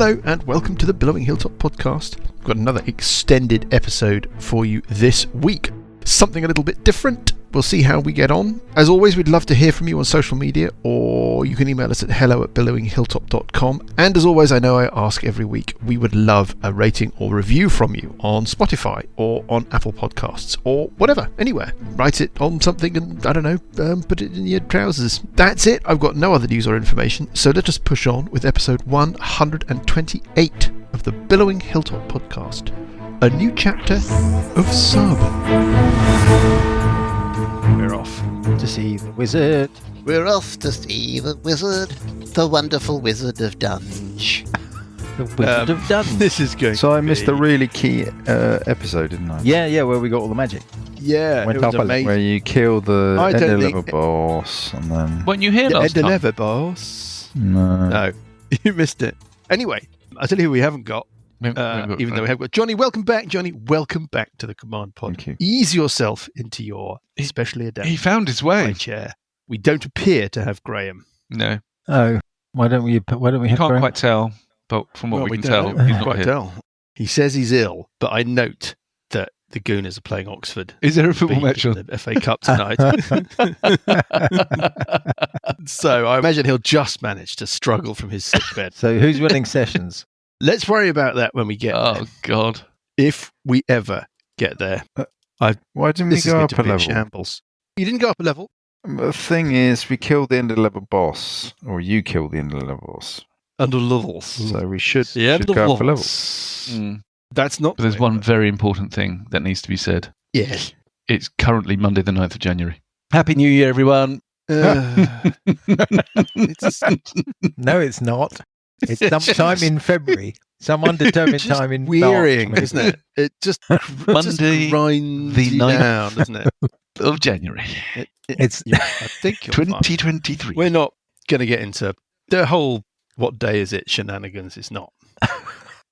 Hello and welcome to the Billowing Hilltop podcast. We've got another extended episode for you this week. Something a little bit different. We'll see how we get on. As always, we'd love to hear from you on social media, or you can email us at hello@billowinghilltop.com. And as always, I know I ask every week, we would love a rating or review from you on Spotify or on Apple Podcasts or whatever, anywhere. Write it on something and, I don't know, put it in your trousers. That's it. I've got no other news or information, so let us push on with episode 128 of the Billowing Hilltop podcast. A new chapter of Sub. We're off to see the wizard. We're off to see the wizard, the wonderful wizard of Dunge. The wizard of Dunge. This is going. So I missed a really key episode, didn't I? Yeah, where we got all the magic. Yeah, Went it was up amazing. where you kill the I don't end think- level boss, and then Weren't you here last the time? never boss. no. No, you missed it. Anyway, I tell you who we haven't got. Even though we have got Johnny, welcome back. Johnny, welcome back to the Command Pod. Thank you. Ease yourself into your specially He adapted found his high way. chair. We don't appear to have Graham. No, Oh, why don't we have can't Graham? quite tell, but from what Well, we can don't tell, know. he's Can't not quite here. tell. He says he's ill, but I note that the Gooners are playing Oxford. Is there a football Beat match on? in the FA Cup tonight. So I imagine he'll just manage to struggle from his sick bed. So who's winning sessions? Let's worry about that when we get there. Oh God! If we ever get there. Why didn't we This is go going up to a be a level? shambles. You didn't go up a level? The thing is, we killed the end level boss, or you killed the end level boss. Under levels. So we should, Yeah, should go up a level. Mm. That's not. But there's one very important thing that needs to be said. Yes. It's currently Monday, the 9th of January. Happy New Year, everyone. It's No, it's not. It's sometime in February. Some undetermined just time in wearying, March, isn't it? It just Monday, grinds the you 9th. down, doesn't it? Of January, It's Yeah, I think you're fine. 2023. We're not going to get into the whole "what day is it" shenanigans. It's not.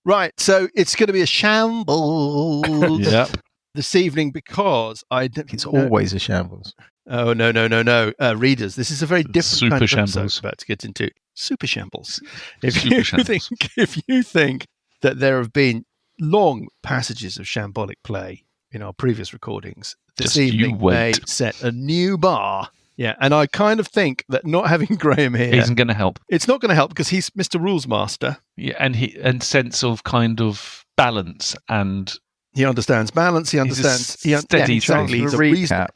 Right, so it's going to be a shambles Yep. this evening because I don't. it's always a shambles. Oh no! Readers, this is a very different Super kind of shambles. episode we're about to get into. Super shambles. If Super you shambles. if you think that there have been long passages of shambolic play in our previous recordings, this Just you evening may wait. set a new bar. Yeah, and I kind of think that not having Graham here, Isn't going to help. it's not going to help because he's Mr. Rules Master. Yeah, and sense of kind of balance and He understands balance. He He's a understands. steady exactly. Thanks He's for a the reason- recap.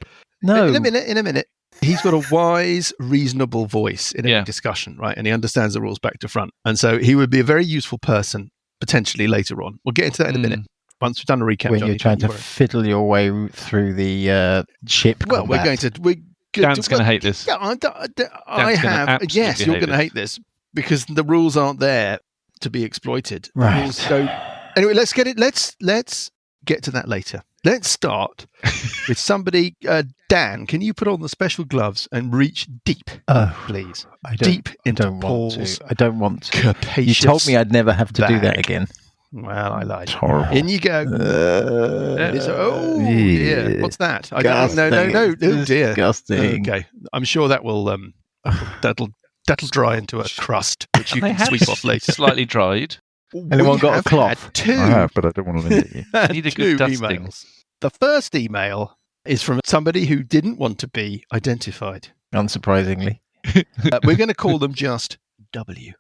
No. In a minute. He's got a wise, reasonable voice in a Yeah. discussion, right? And he understands the rules back to front. And so he would be a very useful person potentially later on. We'll get into that in a minute. Once we've done a recap, when Johnny, you're trying don't to you worry. fiddle your way through the ship. Well, we're going combat. to. Dan's going to hate this. Yeah, I gonna have. absolutely Yes, you're hate going to hate this because the rules aren't there to be exploited. The Right. rules don't. Anyway, let's get it. Let's get to that later. Let's start with somebody. Dan, can you put on the special gloves and reach deep, Oh, please? I don't, Deep into I don't want Paul's to. I don't want to. capacious. You told me I'd never have to do that bag. again. Well, I lied. It's horrible. In you go. Oh dear, yeah. what's that? I don't know. No. Oh dear. Disgusting. Okay, I'm sure that will that'll dry into a crust, which you They can have sweep off later. Slightly dried. Anyone We got a have cloth? had Two. I have, but I don't want to limit you. Need a two good dusting. emails. The first email is from somebody who didn't want to be identified. Unsurprisingly. We're going to call them just W.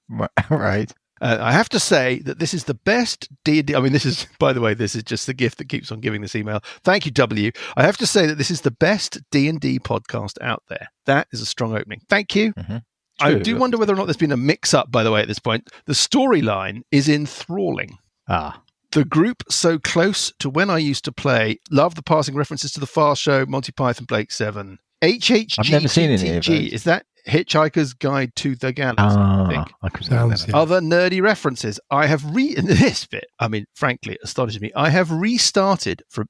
Right. I have to say that this is the best D&D. I mean, this is, by the way, this is just the gift that keeps on giving this email. Thank you, W. I have to say that this is the best D&D podcast out there. That is a strong opening. Thank you. Mm-hmm. I True. do wonder whether or not there's been a mix-up, by the way, at this point. The storyline is enthralling. Ah. The group so close to when I used to play. Love the passing references to the Fast Show, Monty Python, Blake 7. HHG. I've never seen any of those. Is that Hitchhiker's Guide to the Galaxy? I think. I could Sounds- remember. Other nerdy references. I have in this bit, I mean, frankly, it astonishes me. I have restarted from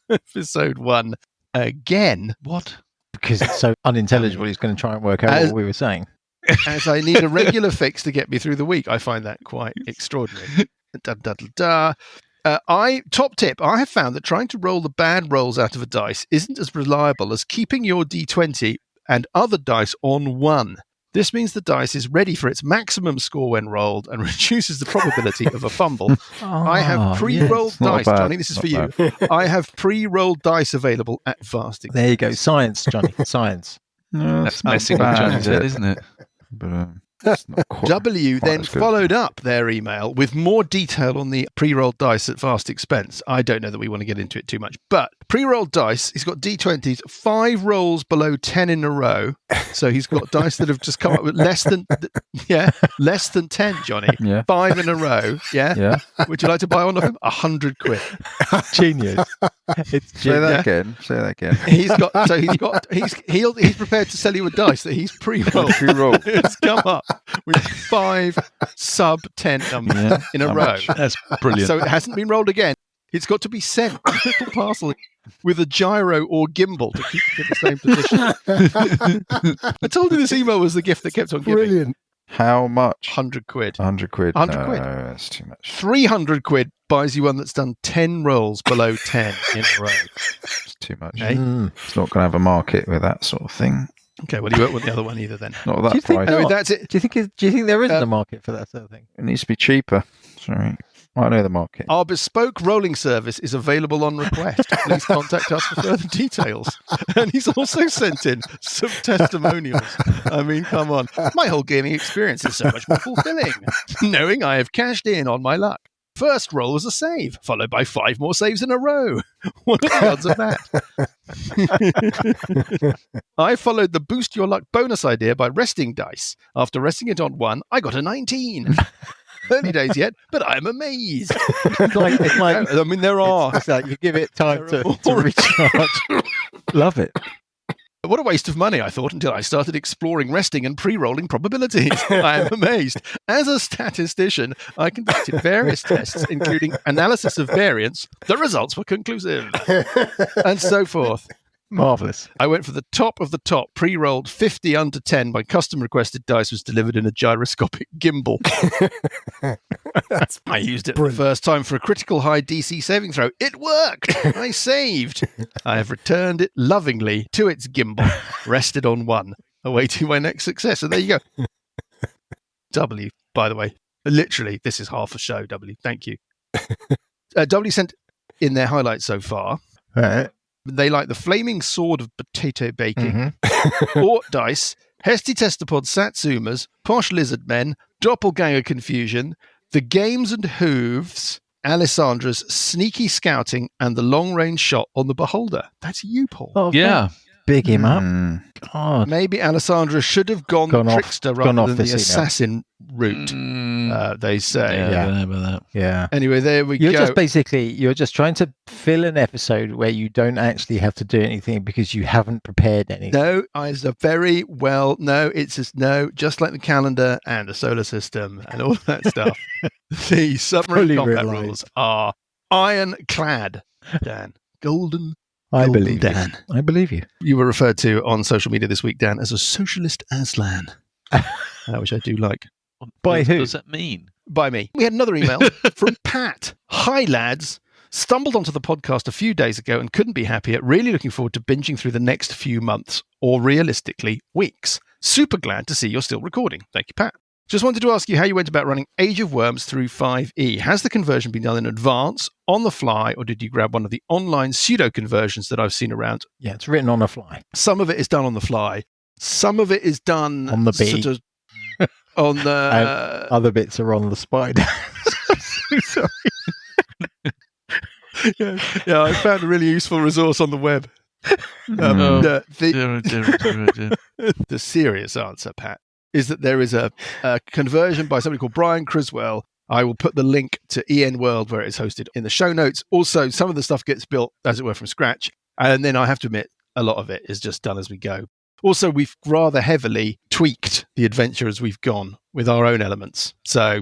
episode 1 again. What? Because it's so unintelligible, he's going to try and work out As- what we were saying. As I need a regular fix to get me through the week. I find that quite extraordinary. Top tip. I have found that trying to roll the bad rolls out of a dice isn't as reliable as keeping your D20 and other dice on 1. This means the dice is ready for its maximum score when rolled and reduces the probability of a fumble. I have pre-rolled Not dice, bad, Johnny. This is not for you. I have pre-rolled dice available at vast. There you go. Science, Johnny. Science. No, That's not messing with bad, Johnny's is head, it? isn't it? But it's not quite, W quite then as good. followed up their email with more detail on the pre-rolled dice at vast expense. I don't know that we want to get into it too much, but pre-rolled dice, he's got D20s, 5 rolls below 10 in a row. So he's got dice that have just come up with less than 10, Johnny. Yeah. 5 in a row. Yeah. Yeah. Would you like to buy one of him? 100 quid. Genius. It's Say that genius. again. Say that again. He's prepared to sell you a dice that he's pre-rolled. Pre-roll. It's come up with 5 sub 10 numbers Yeah. in a How row. much? That's brilliant. So it hasn't been rolled again. It's got to be sent in a little parcel with a gyro or gimbal to keep it in the same position. I told you this email was the gift that kept on giving. Brilliant. How much? 100 quid. 100 quid. 100 no, quid. That's too much. 300 quid buys you one that's done 10 rolls below 10 in a row. It's too much. Okay. It's not going to have a market with that sort of thing. Okay, well, you won't want the other one either then. Not at Do you that think price. not? Anyway, that's it. Do you think there isn't a market for that sort of thing? It needs to be cheaper. Sorry. I know the market. Our bespoke rolling service is available on request. Please contact us for further details. And he's also sent in some testimonials. I mean, come on. My whole gaming experience is so much more fulfilling, knowing I have cashed in on my luck. First roll was a save, followed by 5 more saves in a row. What are the odds of that? I followed the boost your luck bonus idea by resting dice. After resting it on 1, I got a 19. Early days yet, but I'm amazed. It's like I mean, there are. it's like you give it time There to are- recharge. Love it. What a waste of money, I thought, until I started exploring resting and pre-rolling probabilities. I am amazed. As a statistician, I conducted various tests, including analysis of variance. The results were conclusive. And so forth. Marvelous. I went for the top of the top, pre-rolled 50 under 10. My custom-requested dice was delivered in a gyroscopic gimbal. I used it for the first time for a critical high DC saving throw. It worked! I saved. I have returned it lovingly to its gimbal, rested on 1, awaiting my next success. And there you go. W, by the way. Literally, this is half a show, W. Thank you. W sent in their highlights so far. Right. They like the flaming sword of potato baking, Mm-hmm. Ort dice, Hesty Testapod Satsumas, Posh Lizard Men, Doppelganger Confusion, the Games and Hooves, Alessandra's Sneaky Scouting, and the Long Range Shot on the Beholder. That's you, Paul. Oh, Yeah. Big him up. Mm. God. Maybe Alessandra should have gone Gone the off- trickster gone rather off than the this email. assassin route, they say. Yeah, Yeah. I don't know about that. Yeah. Anyway, there we You're go. you're just trying to fill an episode where you don't actually have to do anything because you haven't prepared anything. No, it's a very well. No, it's just no, just like the calendar and the solar system and all that stuff. The submarine Fully combat realised. rules are ironclad, Dan. Golden. I Golden believe Dan. you. I believe you. You were referred to on social media this week, Dan, as a socialist Aslan, which I do like. By What who? does that mean? By me. We had another email from Pat. Hi, lads. Stumbled onto the podcast a few days ago and couldn't be happier. Really looking forward to binging through the next few months, or realistically, weeks. Super glad to see you're still recording. Thank you, Pat. Just wanted to ask you how you went about running Age of Worms through 5e. Has the conversion been done in advance, on the fly, or did you grab one of the online pseudo conversions that I've seen around? Yeah, it's written on a fly. Some of it is done on the fly. Some of it is done On the bee. sort of on the Other bits are on the spider. Sorry. yeah, I found a really useful resource on the web. Oh. The serious answer, Pat, is that there is a conversion by somebody called Brian Criswell. I will put the link to EN World where it is hosted in the show notes. Also, some of the stuff gets built, as it were, from scratch. And then I have to admit, a lot of it is just done as we go. Also, we've rather heavily tweaked the adventure as we've gone with our own elements. So,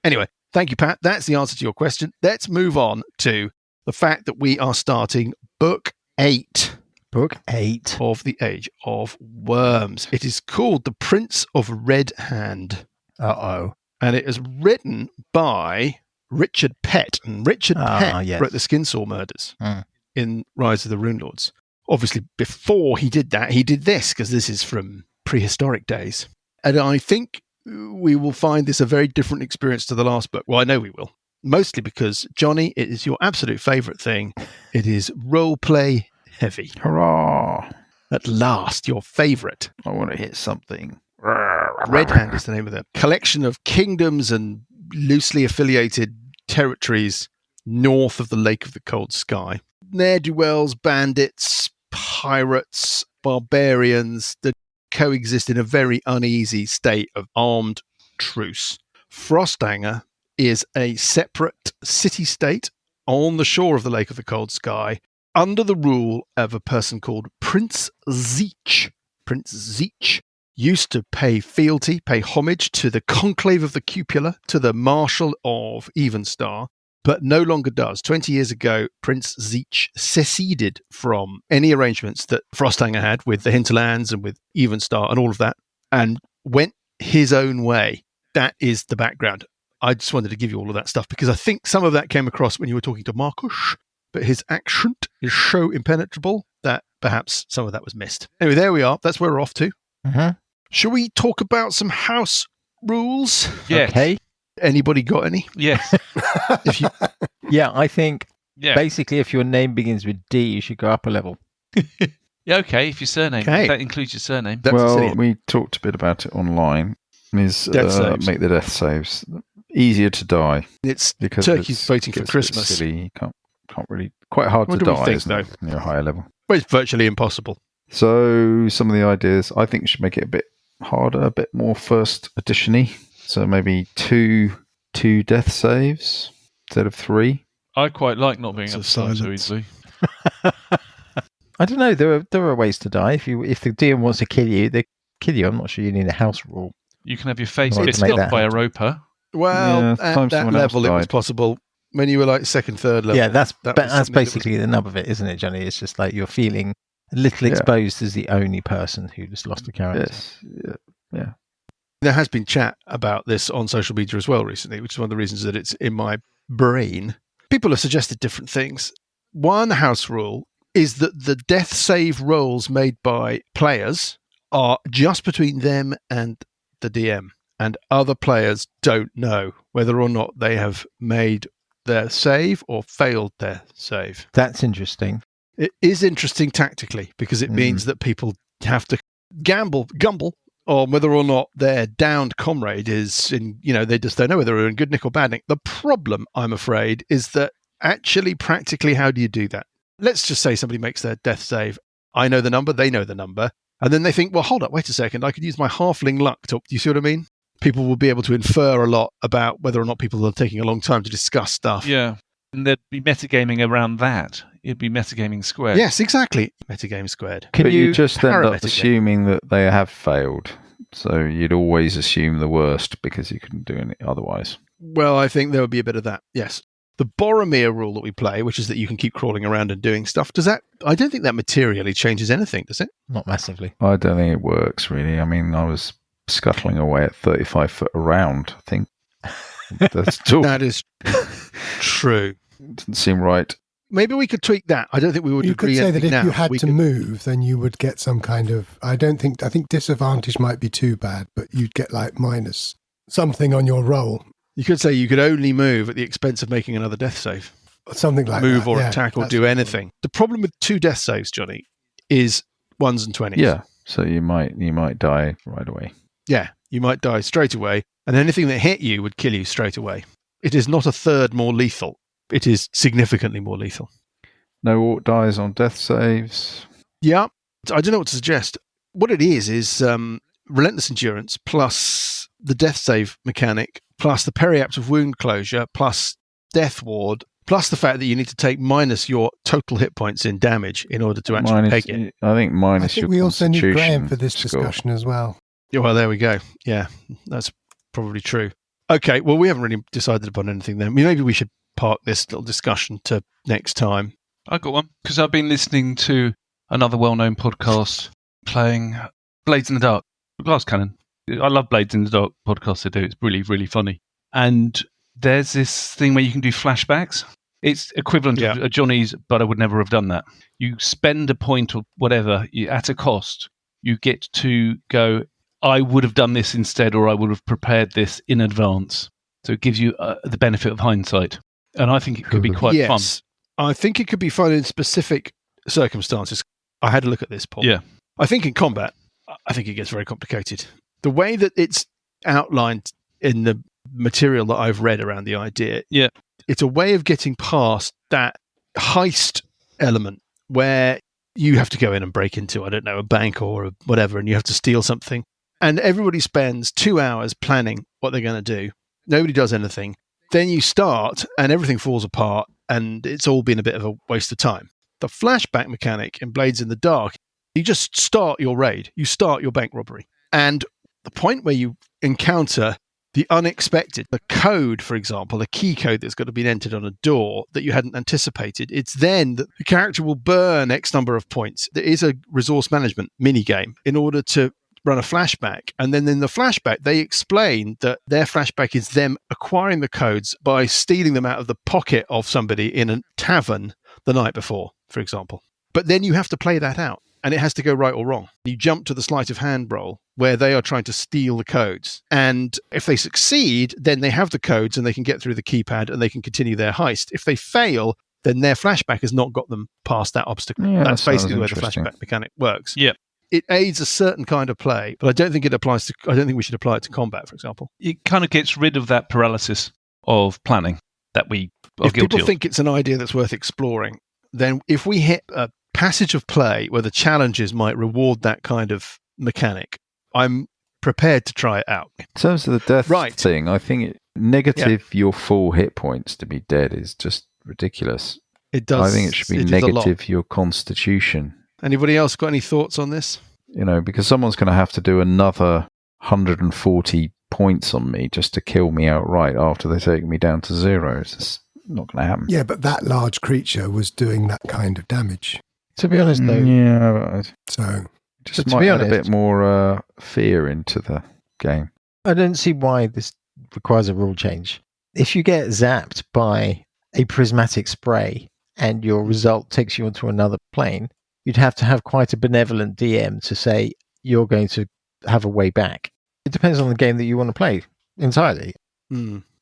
anyway, thank you, Pat. That's the answer to your question. Let's move on to the fact that we are starting Book 8 Book 8. of the Age of Worms. It is called The Prince of Red Hand, Uh-oh. and it is written by Richard Pett. And Richard Pett yes. wrote the Skinsaw Murders Mm. in Rise of the Rune Lords. Obviously, before he did that, he did this, because this is from prehistoric days. And I think we will find this a very different experience to the last book. Well, I know we will. Mostly because, Johnny, it is your absolute favourite thing. It is roleplay heavy. Hurrah! At last, your favourite. I want to hit something. Red Hand is the name of the collection of kingdoms and loosely affiliated territories north of the Lake of the Cold Sky. Ne'er-do-wells, bandits, pirates, barbarians that coexist in a very uneasy state of armed truce. Frostanger is a separate city-state on the shore of the Lake of the Cold Sky under the rule of a person called Prince Zeech. Prince Zeech used to pay fealty, pay homage to the Conclave of the Cupola, to the Marshal of Evenstar, but no longer does. 20 years ago, Prince Zeech seceded from any arrangements that Frostanger had with the Hinterlands and with Evenstar and all of that, and went his own way. That is the background. I just wanted to give you all of that stuff because I think some of that came across when you were talking to Marcus, but his accent is so impenetrable that perhaps some of that was missed. Anyway, there we are. That's where we're off to. Mm-hmm. Shall we talk about some house rules? Yes. Okay. Anybody got any? Yes. If you, Yeah, I think Yeah. basically if your name begins with D, you should go up a level. Yeah, okay, if your surname. Okay. If that includes your surname. That's well, silly. we talked a bit about it online. Is Death saves. make the death saves easier to die It's because turkeys it's- voting for it's a bit Christmas. silly. You can't really quite hard What to do we die, think, isn't it? When you're a higher level. Well, it's virtually impossible. So some of the ideas I think should make it a bit harder, a bit more first edition-y. So maybe two death saves instead of 3. I quite like not being So upset so silence. easily. I don't know. There are ways to die. If the DM wants to kill you, they kill you. I'm not sure you need a house rule. You can have your face Well, bitten make off that by a happen. roper. Well, Yeah, at sometimes that someone else level, it was died. possible. When you were like second, third level. Yeah, that's that was that's something that was- basically the nub of it, isn't it, Johnny? It's just like you're feeling a little Yeah. exposed as the only person who just lost a character. Yes. Yeah. There has been chat about this on social media as well recently, which is one of the reasons that it's in my brain. People have suggested different things. One house rule is that the death save rolls made by players are just between them and the DM, and other players don't know whether or not they have made their save or failed their save. That's interesting. It is interesting tactically because it means that people have to gumble on whether or not their downed comrade is in, they just don't know whether they're in good nick or bad nick. The problem, I'm afraid, is that actually practically, how do you do that? Let's just say somebody makes their death save. I know the number, they know the number. And then they think, well, hold up, wait a second. I could use my halfling luck to, do you see what I mean? People will be able to infer a lot about whether or not people are taking a long time to discuss stuff. Yeah. And there'd be metagaming around that. It'd be metagaming squared. Yes, exactly. Metagame squared. Can But you just end up parametically- assuming that they have failed. So you'd always assume the worst because you couldn't do it otherwise. Well, I think there would be a bit of that, yes. The Boromir rule that we play, which is that you can keep crawling around and doing stuff, I don't think that materially changes anything, does it? Not massively. I don't think it works really. I mean, I was scuttling away at 35 foot around, I think. That's still That is true. doesn't seem right. Maybe we could tweak that. I don't think we would You could agree say that anything if now. you had We to could- move, then you would get some kind of. I think disadvantage might be too bad, but you'd get like minus something on your roll, You could say you could only move at the expense of making another death save. or something like Move that. or Yeah, attack or that's do what- anything. The problem with 2 death saves, Johnny, is 1s and 20s. Yeah. So you might die right away. Yeah, you might die straight away, and anything that hit you would kill you straight away. It is not a third more lethal. It is significantly more lethal. No orc dies on death saves. Yeah, I don't know what to suggest. What it is relentless endurance plus the death save mechanic plus the periaptive wound closure plus death ward plus the fact that you need to take minus your total hit points in damage in order to actually peg it. I think I minus think your we also need Graham constitution for this score. discussion as well. Yeah, well, there we go. Yeah, that's probably true. Okay, well, we haven't really decided upon anything then. Maybe we should park this little discussion to next time. I got one because I've been listening to another well-known podcast playing Blades in the Dark, Glass Cannon. I love Blades in the Dark podcast they do. It's really, really funny. And there's this thing where you can do flashbacks. It's equivalent to a Johnny's, but I would never have done that. You spend a point or whatever at a cost. You get to go I would have done this instead, or I would have prepared this in advance. So it gives you the benefit of hindsight. And I think it could be quite fun. I think it could be fun in specific circumstances. I had a look at this, Paul. Yeah. I think in combat, I think it gets very complicated. The way that it's outlined in the material that I've read around the idea, it's a way of getting past that heist element where you have to go in and break into, I don't know, a bank or whatever, and you have to steal something. And everybody spends 2 hours planning what they're going to do. Nobody does anything. Then you start and everything falls apart and it's all been a bit of a waste of time. The flashback mechanic in Blades in the Dark, you just start your raid. You start your bank robbery. And the point where you encounter the unexpected, the code, for example, a key code that's got to be entered on a door that you hadn't anticipated, it's then that the character will burn X number of points. There is a resource management mini game in order to run a flashback. And then in the flashback, they explain that their flashback is them acquiring the codes by stealing them out of the pocket of somebody in a tavern the night before, for example. But then you have to play that out. And it has to go right or wrong. You jump to the sleight of hand roll where they are trying to steal the codes. And if they succeed, then they have the codes and they can get through the keypad and they can continue their heist. If they fail, then their flashback has not got them past that obstacle. Yeah, that's basically where the interesting. flashback mechanic works. Yeah. It aids a certain kind of play, but I don't think we should apply it to combat, for example. It kind of gets rid of that paralysis of planning that we are If guilty people of. think it's an idea that's worth exploring, then if we hit a passage of play where the challenges might reward that kind of mechanic, I'm prepared to try it out. In terms of the death Right. thing, I think negative your full hit points to be dead is just ridiculous. It does. I think it should be is a lot. negative your constitution. Anybody else got any thoughts on this? Because someone's going to have to do another 140 points on me just to kill me outright after they take me down to 0. It's just not going to happen. Yeah, but that large creature was doing that kind of damage. To be honest, though, Yeah, So just to might be add a honest- bit more fear into the game. I don't see why this requires a rule change. If you get zapped by a prismatic spray and your result takes you onto another plane, you'd have to have quite a benevolent DM to say you're going to have a way back. It depends on the game that you want to play entirely.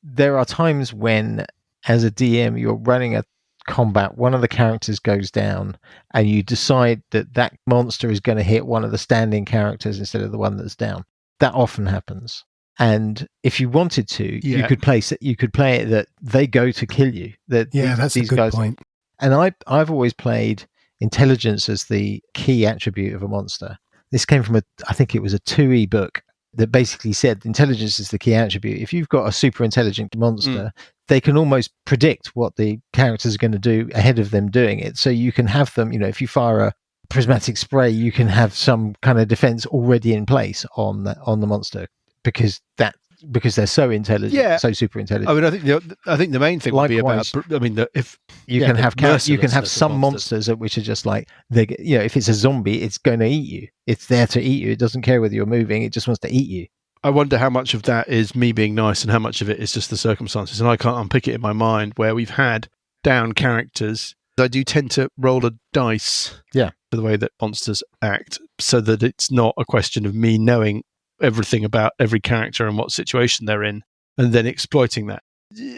There are times when, as a DM, you're running a combat, one of the characters goes down, and you decide that that monster is going to hit one of the standing characters instead of the one that's down. That often happens. And if you wanted to, you could play it that they go to kill you. That that's a these good guys, point. And I've always played intelligence as the key attribute of a monster. This came from I think it was a 2E book that basically said intelligence is the key attribute. If you've got a super intelligent monster, they can almost predict what the characters are going to do ahead of them doing it. So you can have them, if you fire a prismatic spray, you can have some kind of defense already in place on the monster because they're so intelligent, so super intelligent. I mean, I think the main thing would be about. I mean, if you can have some monsters which are just like if it's a zombie, it's going to eat you. It's there to eat you. It doesn't care whether you're moving. It just wants to eat you. I wonder how much of that is me being nice and how much of it is just the circumstances. And I can't unpick it in my mind where we've had down characters. I do tend to roll a dice for the way that monsters act so that it's not a question of me knowing everything about every character and what situation they're in and then exploiting that.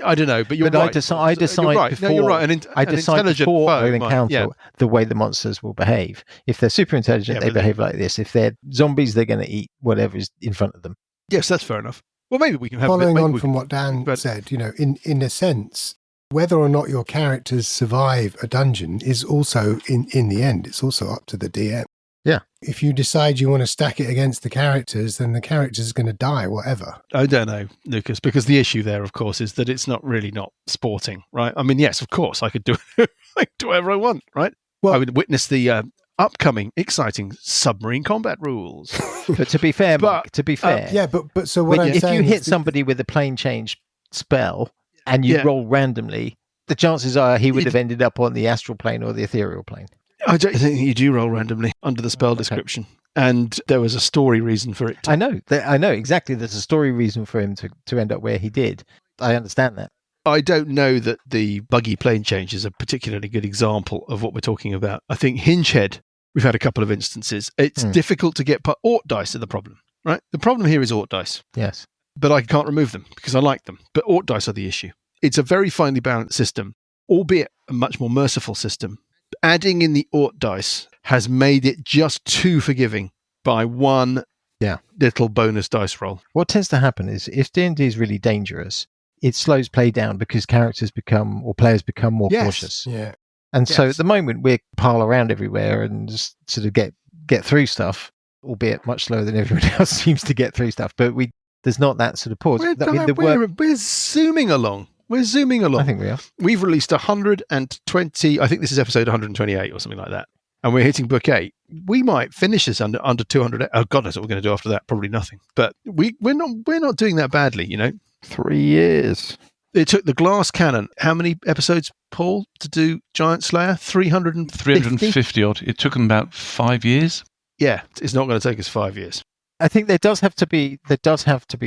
I don't know, but you're right. I decide before you're right. I decide before I encounter the way the monsters will behave. If they're super intelligent, they behave like this. If they're zombies, they're going to eat whatever is in front of them. Yes, that's fair enough. Well, maybe we can have... Following on from what Dan said, in a sense, whether or not your characters survive a dungeon is also, in the end, it's also up to the DM. Yeah. If you decide you want to stack it against the characters, then the characters are going to die, whatever. I don't know, Lucas, because the issue there, of course, is that it's not sporting, right? I mean, yes, of course, I could do whatever I want, right? Well, I would witness the upcoming, exciting submarine combat rules. But to be fair, Mark, but so what I'm if saying you hit somebody with a plane change spell and you roll randomly, the chances are he would have ended up on the astral plane or the ethereal plane. I don't think you do roll randomly under the spell description. And there was a story reason for it. I know exactly. There's a story reason for him to end up where he did. I understand that. I don't know that the buggy plane change is a particularly good example of what we're talking about. I think Hingehead, we've had a couple of instances. It's difficult to get... dice are the problem, right? The problem here is Ort dice, Yes. but I can't remove them because I like them. But Ort dice are the issue. It's a very finely balanced system, albeit a much more merciful system. Adding in the Ort dice has made it just too forgiving by one little bonus dice roll. What tends to happen is if D&D is really dangerous, it slows play down because players become more cautious. Yeah. And so at the moment we pile around everywhere and just sort of get through stuff, albeit much slower than everyone else seems to get through stuff. But there's not that sort of pause. We're zooming along. We're zooming along. I think we are. We've released 120. I think this is episode 128 or something like that. And we're hitting book 8. We might finish this under 200. Oh God knows what we're going to do after that. Probably nothing. But we're not doing that badly, you know. 3 years. It took the Glass Cannon how many episodes, Paul, to do Giant Slayer? 350 odd. It took them about 5 years. Yeah, it's not going to take us 5 years. I think there does have to be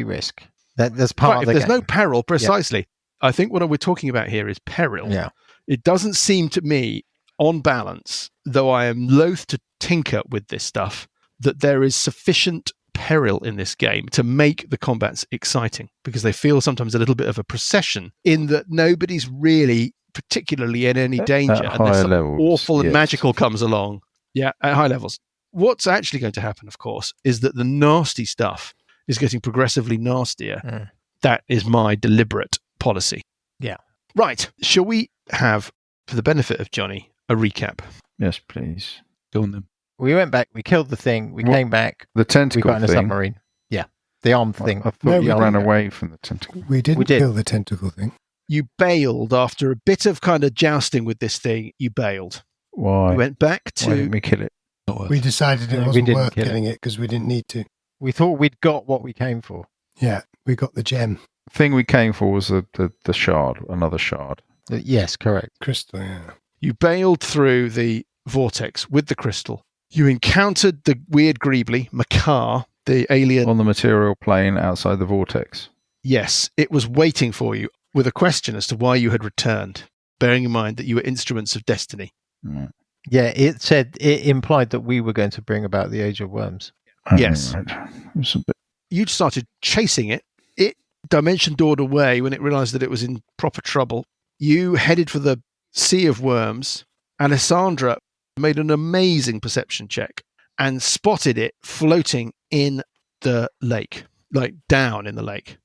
risk. That's part of the If there's game. no peril, precisely. Yeah. I think what we're talking about here is peril. Yeah. It doesn't seem to me, on balance, though I am loath to tinker with this stuff, that there is sufficient peril in this game to make the combats exciting, because they feel sometimes a little bit of a procession in that nobody's really particularly in any danger unless something awful and magical comes along. Yeah, at high levels. What's actually going to happen, of course, is that the nasty stuff is getting progressively nastier. That is my deliberate policy. Yeah. Right. Shall we have, for the benefit of Johnny, a recap? Yes, please. Go on then. We went back, we killed the thing, we came back. The tentacle we got in a submarine. Yeah. The armed thing. I thought you ran away from the tentacle. We didn't kill the tentacle thing. You bailed after a bit of kind of jousting with this thing. You bailed. Why? You went back to... Why didn't we kill it? We decided it wasn't worth killing it because we didn't need to. We thought we'd got what we came for. Yeah, we got the gem. The thing we came for was the shard, another shard. Yes, correct. Crystal, yeah. You bailed through the vortex with the crystal. You encountered the weird Greebly, Makar, the alien... On the material plane outside the vortex. Yes, it was waiting for you with a question as to why you had returned, bearing in mind that you were instruments of destiny. Yeah, it implied that we were going to bring about the Age of Worms. Yes. You started chasing it. It dimension doored away when it realized that it was in proper trouble. You headed for the Sea of Worms. Alessandra made an amazing perception check and spotted it floating in the lake, like down in the lake.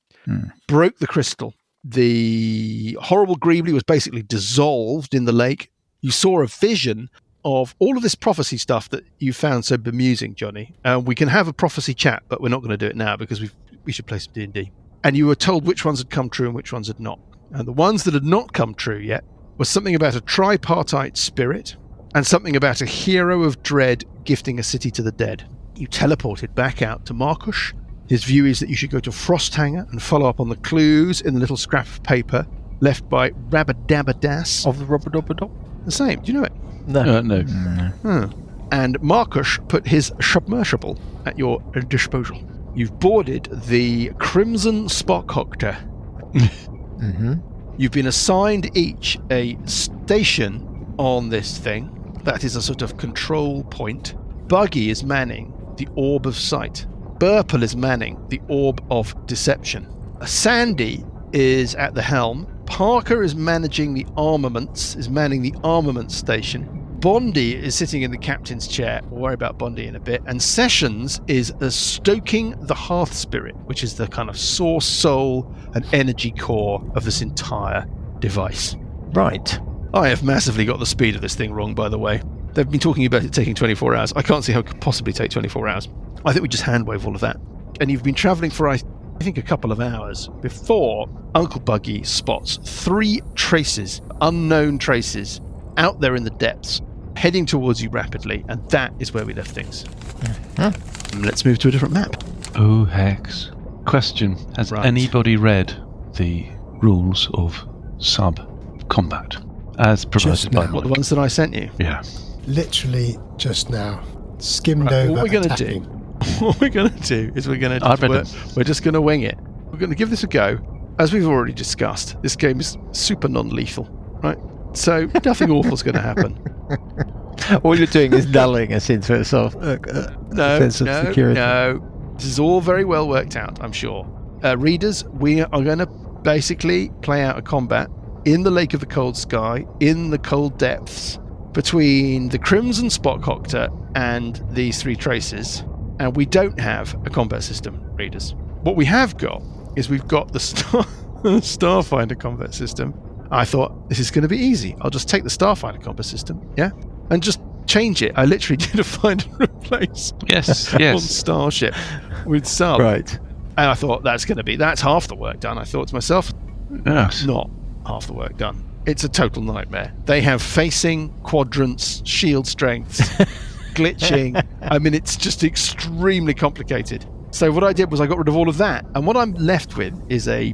Broke the crystal. The horrible Greebly was basically dissolved in the lake. You saw a vision of all of this prophecy stuff that you found so bemusing, Johnny. We can have a prophecy chat, but we're not going to do it now because we should play some D&D. And you were told which ones had come true and which ones had not. And the ones that had not come true yet was something about a tripartite spirit and something about a hero of dread gifting a city to the dead. You teleported back out to Markush. His view is that you should go to Frosthanger and follow up on the clues in the little scrap of paper left by Rabadabadas. Of the Rubber. The same. Do you know it? No. No. And Markush put his submersible at your disposal. You've boarded the Crimson Spockhocter. You've been assigned each a station on this thing. That is a sort of control point. Buggy is manning the Orb of Sight. Burple is manning the Orb of Deception. Sandy is at the helm. Parker is manning the armaments station. Bondi is sitting in the captain's chair. We'll worry about Bondi in a bit. And Sessions is stoking the Hearth Spirit, which is the kind of source, soul, and energy core of this entire device. Right. I have massively got the speed of this thing wrong, by the way. They've been talking about it taking 24 hours. I can't see how it could possibly take 24 hours. I think we just handwave all of that. And you've been travelling for, I think, a couple of hours before Uncle Buggy spots 3 traces, unknown traces, out there in the depths, heading towards you rapidly, and that is where we left things. Let's move to a different map. Oh, hex. Question. Has anybody read the rules of sub-combat as provided by What, the ones that I sent you? Yeah. Literally just now. Skimmed over. What we're going to do is we're just going to wing it. We're going to give this a go. As we've already discussed, this game is super non-lethal, right? So nothing awful's going to happen. All you're doing is lulling us into a sort of sense of security. No. This is all very well worked out, I'm sure. Readers, we are going to basically play out a combat in the Lake of the Cold Sky, in the cold depths, between the Crimson Spockhocter and these 3 traces, and we don't have a combat system, readers. What we have got is we've got the Starfinder combat system. I thought, this is going to be easy. I'll just take the Starfinder combat system, and just change it. I literally did a find and replace on Starship with sub. Right. And I thought, that's half the work done. I thought to myself, Yes. not half the work done. It's a total nightmare. They have facing, quadrants, shield strengths, glitching. I mean, it's just extremely complicated. So what I did was I got rid of all of that. And what I'm left with is a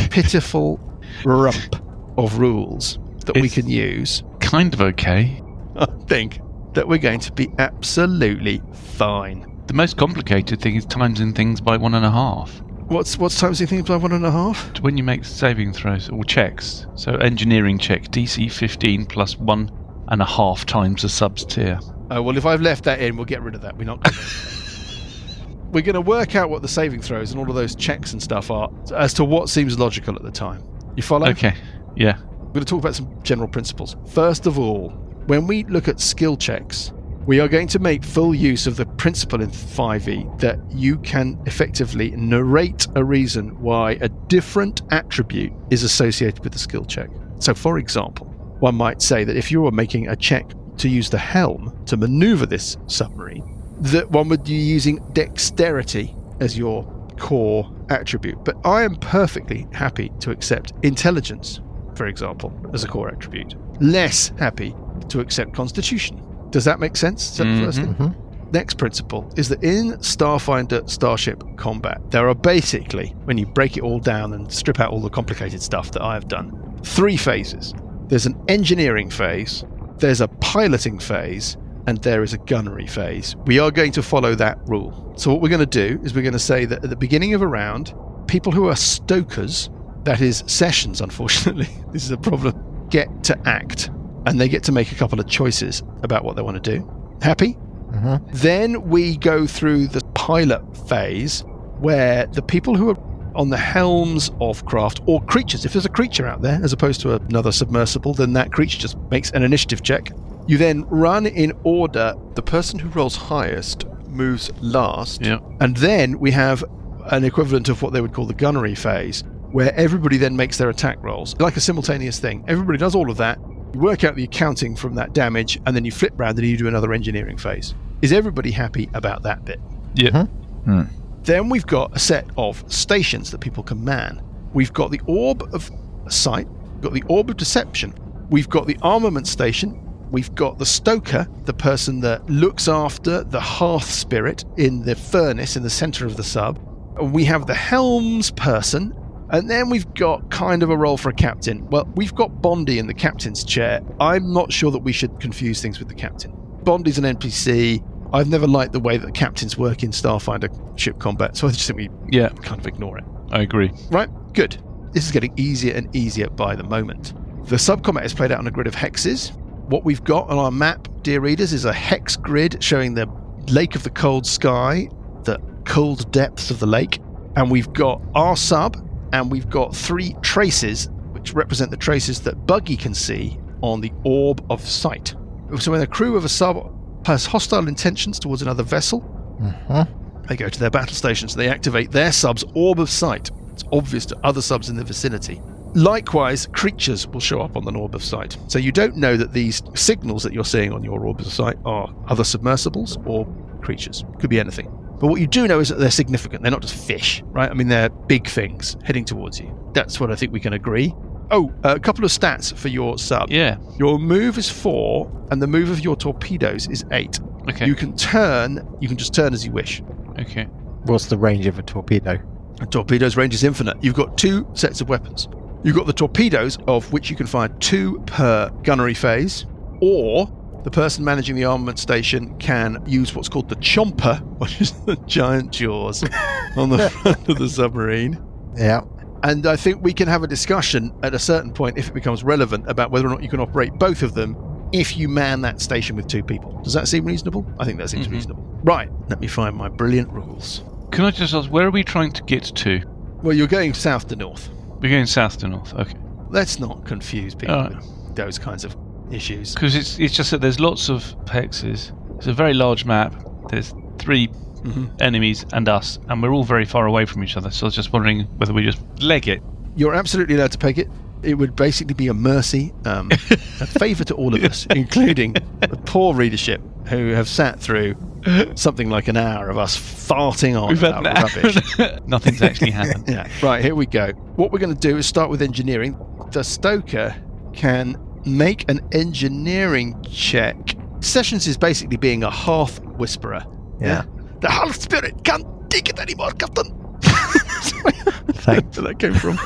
pitiful rump of rules that we can use. Kind of okay. I think that we're going to be absolutely fine. The most complicated thing is timesing things by 1.5. What's timesing things by 1.5? When you make saving throws or checks. So engineering check, DC 15 plus 1.5 times the subs tier. Oh, well, if I've left that in, we'll get rid of that. We're not going to. We're going to work out what the saving throws and all of those checks and stuff are as to what seems logical at the time. You follow? Okay, yeah. We're going to talk about some general principles. First of all, when we look at skill checks, we are going to make full use of the principle in 5e that you can effectively narrate a reason why a different attribute is associated with the skill check. So, for example, one might say that if you were making a check to use the helm to maneuver this submarine, that one would be using dexterity as your core attribute. But I am perfectly happy to accept intelligence, for example, as a core attribute. Less happy to accept constitution. Does that make sense? Is that the first thing? Mm-hmm. Next principle is that in Starfinder Starship combat, there are basically, when you break it all down and strip out all the complicated stuff that I have done, 3 phases. There's an engineering phase, there's a piloting phase, and there is a gunnery phase. We are going to follow that rule. So what we're going to do is we're going to say that at the beginning of a round, people who are stokers, that is sessions, unfortunately, this is a problem, get to act. And they get to make a couple of choices about what they want to do. Happy? Mm-hmm. Then we go through the pilot phase where the people who are on the helms of craft or creatures, if there's a creature out there as opposed to another submersible, then that creature just makes an initiative check. You then run in order. The person who rolls highest moves last. Yeah. And then we have an equivalent of what they would call the gunnery phase, where everybody then makes their attack rolls. Like a simultaneous thing. Everybody does all of that. You work out the accounting from that damage, and then you flip round and you do another engineering phase. Is everybody happy about that bit? Yeah. Then we've got a set of stations that people can man. We've got the orb of sight, we've got the orb of deception, we've got the armament station, we've got the stoker, the person that looks after the hearth spirit in the furnace in the center of the sub, and we have the helms person. And then we've got kind of a role for a captain. Well, we've got Bondi in the captain's chair. I'm not sure that we should confuse things with the captain. Bondi's an NPC. I've never liked the way that the captains work in Starfinder ship combat, so I just think we kind of ignore it. I agree. Right, good. This is getting easier and easier by the moment. The sub-combat is played out on a grid of hexes. What we've got on our map, dear readers, is a hex grid showing the Lake of the Cold Sky, the cold depths of the lake, and we've got our sub, and we've got 3 traces, which represent the traces that Buggy can see on the orb of sight. So when a crew of a sub has hostile intentions towards another vessel, they go to their battle stations, they activate their sub's orb of sight. It's obvious to other subs in the vicinity. Likewise, creatures will show up on the orb of sight. So you don't know that these signals that you're seeing on your orb of sight are other submersibles or creatures. Could be anything. But what you do know is that they're significant. They're not just fish, right? I mean, they're big things heading towards you. That's what I think we can agree. Oh, a couple of stats for your sub. Yeah. Your move is 4, and the move of your torpedoes is 8. Okay. You can just turn as you wish. Okay. What's the range of a torpedo? A torpedo's range is infinite. You've got 2 sets of weapons. You've got the torpedoes, of which you can fire 2 per gunnery phase, or the person managing the armament station can use what's called the chomper, which is the giant jaws on the front of the submarine. Yeah. And I think we can have a discussion at a certain point, if it becomes relevant, about whether or not you can operate both of them if you man that station with 2 people. Does that seem reasonable? I think that seems reasonable. Right, let me find my brilliant rules. Can I just ask, where are we trying to get to? Well, you're going south to north. We're going south to north. Okay. Let's not confuse people All right. with those kinds of issues. Because it's just that there's lots of hexes. It's a very large map. There's 3 enemies and us, and we're all very far away from each other. So I was just wondering whether we just leg it. You're absolutely allowed to peg it. It would basically be a mercy, a favour to all of us, including the poor readership who have sat through something like an hour of us farting on We've had about rubbish. Nothing's actually happened. Yeah, right, here we go. What we're going to do is start with engineering. The stoker can make an engineering check. Sessions is basically being a hearth whisperer. Yeah. The hearth spirit can't take it anymore, Captain. Thanks. Where that came from.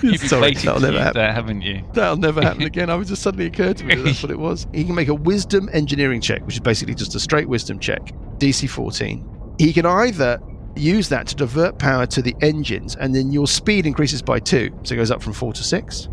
You've been Sorry, waiting that'll to never use happen. that, haven't you? That'll never happen again. I was just suddenly occurred to me that's what it was. He can make a wisdom engineering check, which is basically just a straight wisdom check, DC 14. He can either use that to divert power to the engines, and then your speed increases by 2, so it goes up from 4 to 6.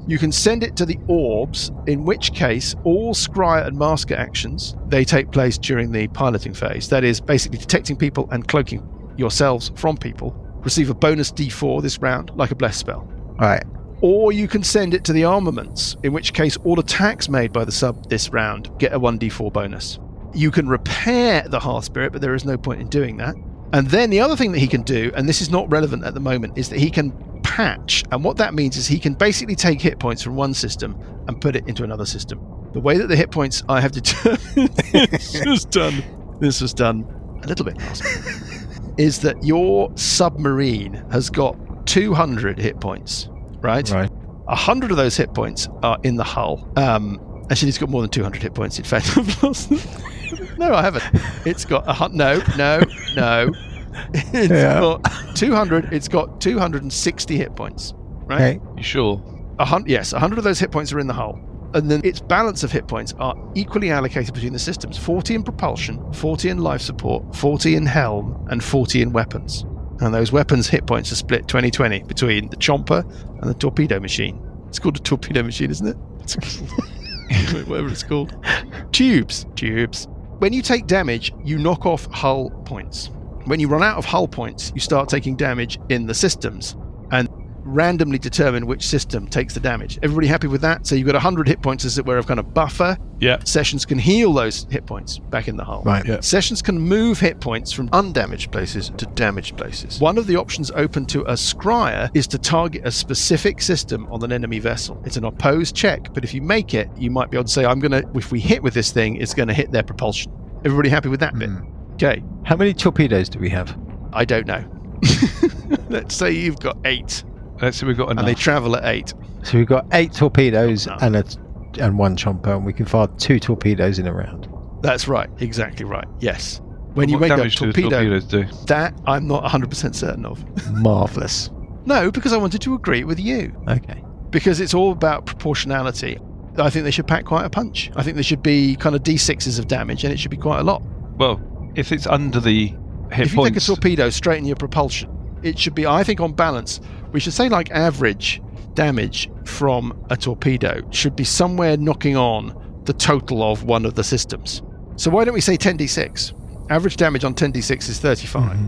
You can send it to the orbs, in which case all scryer and masker actions, they take place during the piloting phase. That is basically detecting people and cloaking yourselves from people. Receive a bonus D4 this round, like a bless spell. Right. Or you can send it to the armaments, in which case all attacks made by the sub this round get a 1d4 bonus. You can repair the Hearth Spirit, but there is no point in doing that. And then the other thing that he can do, and this is not relevant at the moment, is that he can patch. And what that means is he can basically take hit points from one system and put it into another system. The way that the hit points I have determined this was done a little bit last week, is that your submarine has got 200 hit points, right? 100 of those hit points are in the hull. Actually, it's got more than 200 hit points. In fact, I've lost them. No, I haven't. It's got no. It's got 200. It's got 260 hit points, right? Okay. You sure? 100, yes, 100 of those hit points are in the hull. And then its balance of hit points are equally allocated between the systems. 40 in propulsion, 40 in life support, 40 in helm, and 40 in weapons. And those weapons hit points are split 20-20 between the chomper and the torpedo machine. It's called a torpedo machine, isn't it? Whatever it's called. Tubes. When you take damage, you knock off hull points. When you run out of hull points, you start taking damage in the systems and randomly determine which system takes the damage. Everybody happy with that? So you've got 100 hit points, as it were, of kind of buffer. Yeah. Sessions can heal those hit points back in the hull. Right. Yeah. Sessions can move hit points from undamaged places to damaged places. One of the options open to a scryer is to target a specific system on an enemy vessel. It's an opposed check, but if you make it, you might be able to say, if we hit with this thing, it's going to hit their propulsion. Everybody happy with that bit? Okay. How many torpedoes do we have? I don't know. Let's say you've got 8. Let's say we've got enough. And they travel at 8. So we've got 8 torpedoes No. and one chomper, and we can fire 2 torpedoes in a round. That's right. Exactly right. Yes. When you What make a damage do the torpedo, torpedoes do? that I'm not 100% certain of. Marvellous. No, because I wanted to agree with you. Okay. Because it's all about proportionality. I think they should pack quite a punch. I think there should be kind of D6s of damage, and it should be quite a lot. Well, if it's under the hit If you points, take a torpedo straight in your propulsion, it should be, I think on balance, we should say like average damage from a torpedo should be somewhere knocking on the total of one of the systems. So why don't we say 10d6? Average damage on 10d6 is 35.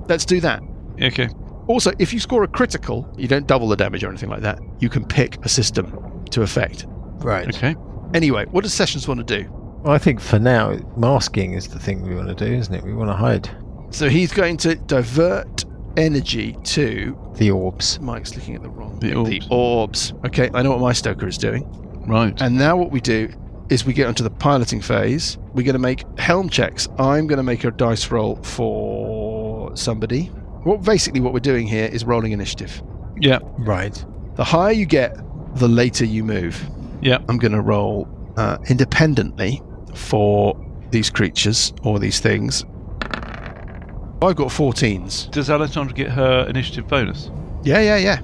Let's do that. okay. Also, if you score a critical, you don't double the damage or anything like that. You can pick a system to affect. Right. Okay. Anyway, what does Sessions want to do? Well, I think for now, masking is the thing we want to do, isn't it? We want to hide So he's going to divert energy to... the orbs. Mike's looking at the wrong... The orbs. orbs. Okay, I know what my stoker is doing. Right. And now what we do is we get onto the piloting phase. We're going to make helm checks. I'm going to make a dice roll for somebody. Basically what we're doing here is rolling initiative. yeah. Right. The higher you get, the later you move. Yeah. I'm going to roll independently for these creatures or these things. I've got 14s. Does Alessandra get her initiative bonus? Yeah.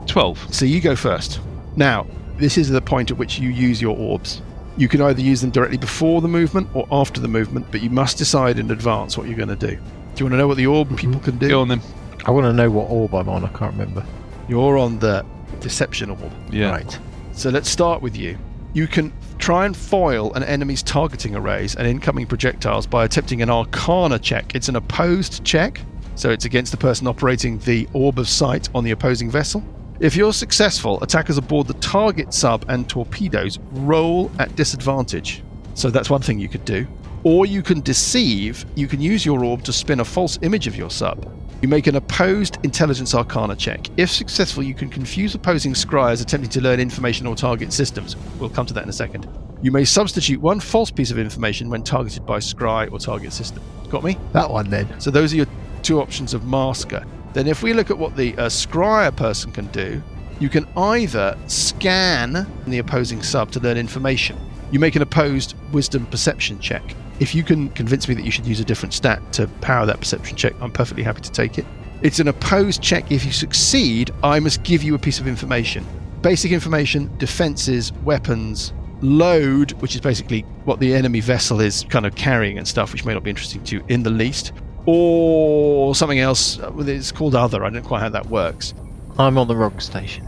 12. So you go first. Now, this is the point at which you use your orbs. You can either use them directly before the movement or after the movement, but you must decide in advance what you're going to do. Do you want to know what the orb people can do? Go on then. I want to know what orb I'm on. I can't remember. You're on the deception orb. Yeah. Right. So let's start with you. You can try and foil an enemy's targeting arrays and incoming projectiles by attempting an Arcana check. It's an opposed check, so it's against the person operating the orb of sight on the opposing vessel. If you're successful, attackers aboard the target sub and torpedoes roll at disadvantage. So that's one thing you could do. Or you can deceive. You can use your orb to spin a false image of your sub. You make an opposed intelligence arcana check. If successful, you can confuse opposing scryers attempting to learn information or target systems. We'll come to that in a second. You may substitute one false piece of information when targeted by scry or target system. Got me? That one then. So those are your two options of masker. Then if we look at what the scryer person can do, you can either scan the opposing sub to learn information. You make an opposed wisdom perception check. If you can convince me that you should use a different stat to power that perception check, I'm perfectly happy to take it. It's an opposed check. If you succeed, I must give you a piece of information. Basic information, defenses, weapons, load, which is basically what the enemy vessel is kind of carrying and stuff, which may not be interesting to you in the least, or something else. It's called other. I don't know quite how that works. I'm on the wrong station.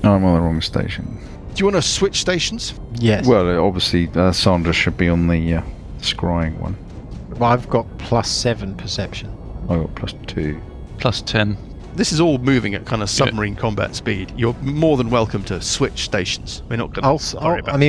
I'm on the wrong station. Do you want to switch stations? Yes. Well, obviously, Sandra should be on the scrying one. Well, I've got +7 perception. I got +2. +10. This is all moving at kind of submarine combat speed. You're more than welcome to switch stations. We're not going to worry about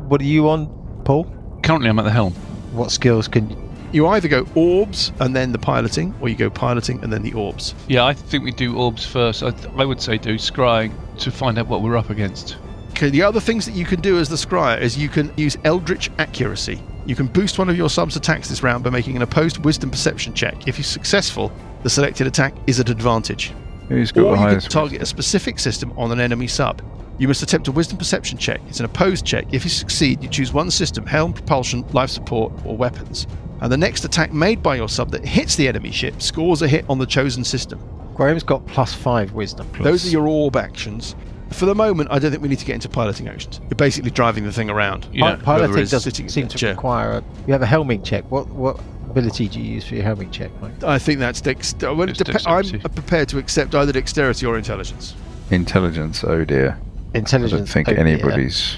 what are you on, Paul? Currently, I'm at the helm. What skills can you either go orbs and then the piloting, or you go piloting and then the orbs. Yeah, I think we do orbs first. I would say do scrying to find out what we're up against. Okay, the other things that you can do as the scryer is you can use Eldritch Accuracy. You can boost one of your sub's attacks this round by making an opposed wisdom perception check. If you're successful, the selected attack is at advantage. Who's got Or the you can highest target a specific system on an enemy sub. You must attempt a wisdom perception check. It's an opposed check. If you succeed, you choose one system: helm, propulsion, life support, or weapons. And the next attack made by your sub that hits the enemy ship scores a hit on the chosen system. Graham's got +5 wisdom. Those are your orb actions. For the moment, I don't think we need to get into piloting actions. You're basically driving the thing around. Yeah. Piloting Whoever is doesn't sitting in seem the to chair. require you have a helming check. What ability do you use for your helming check, Mike? I think that's I'm dexterity. prepared to accept either dexterity or intelligence. intelligence? Oh dear. I Intelligence. don't think oh, yeah. anybody's.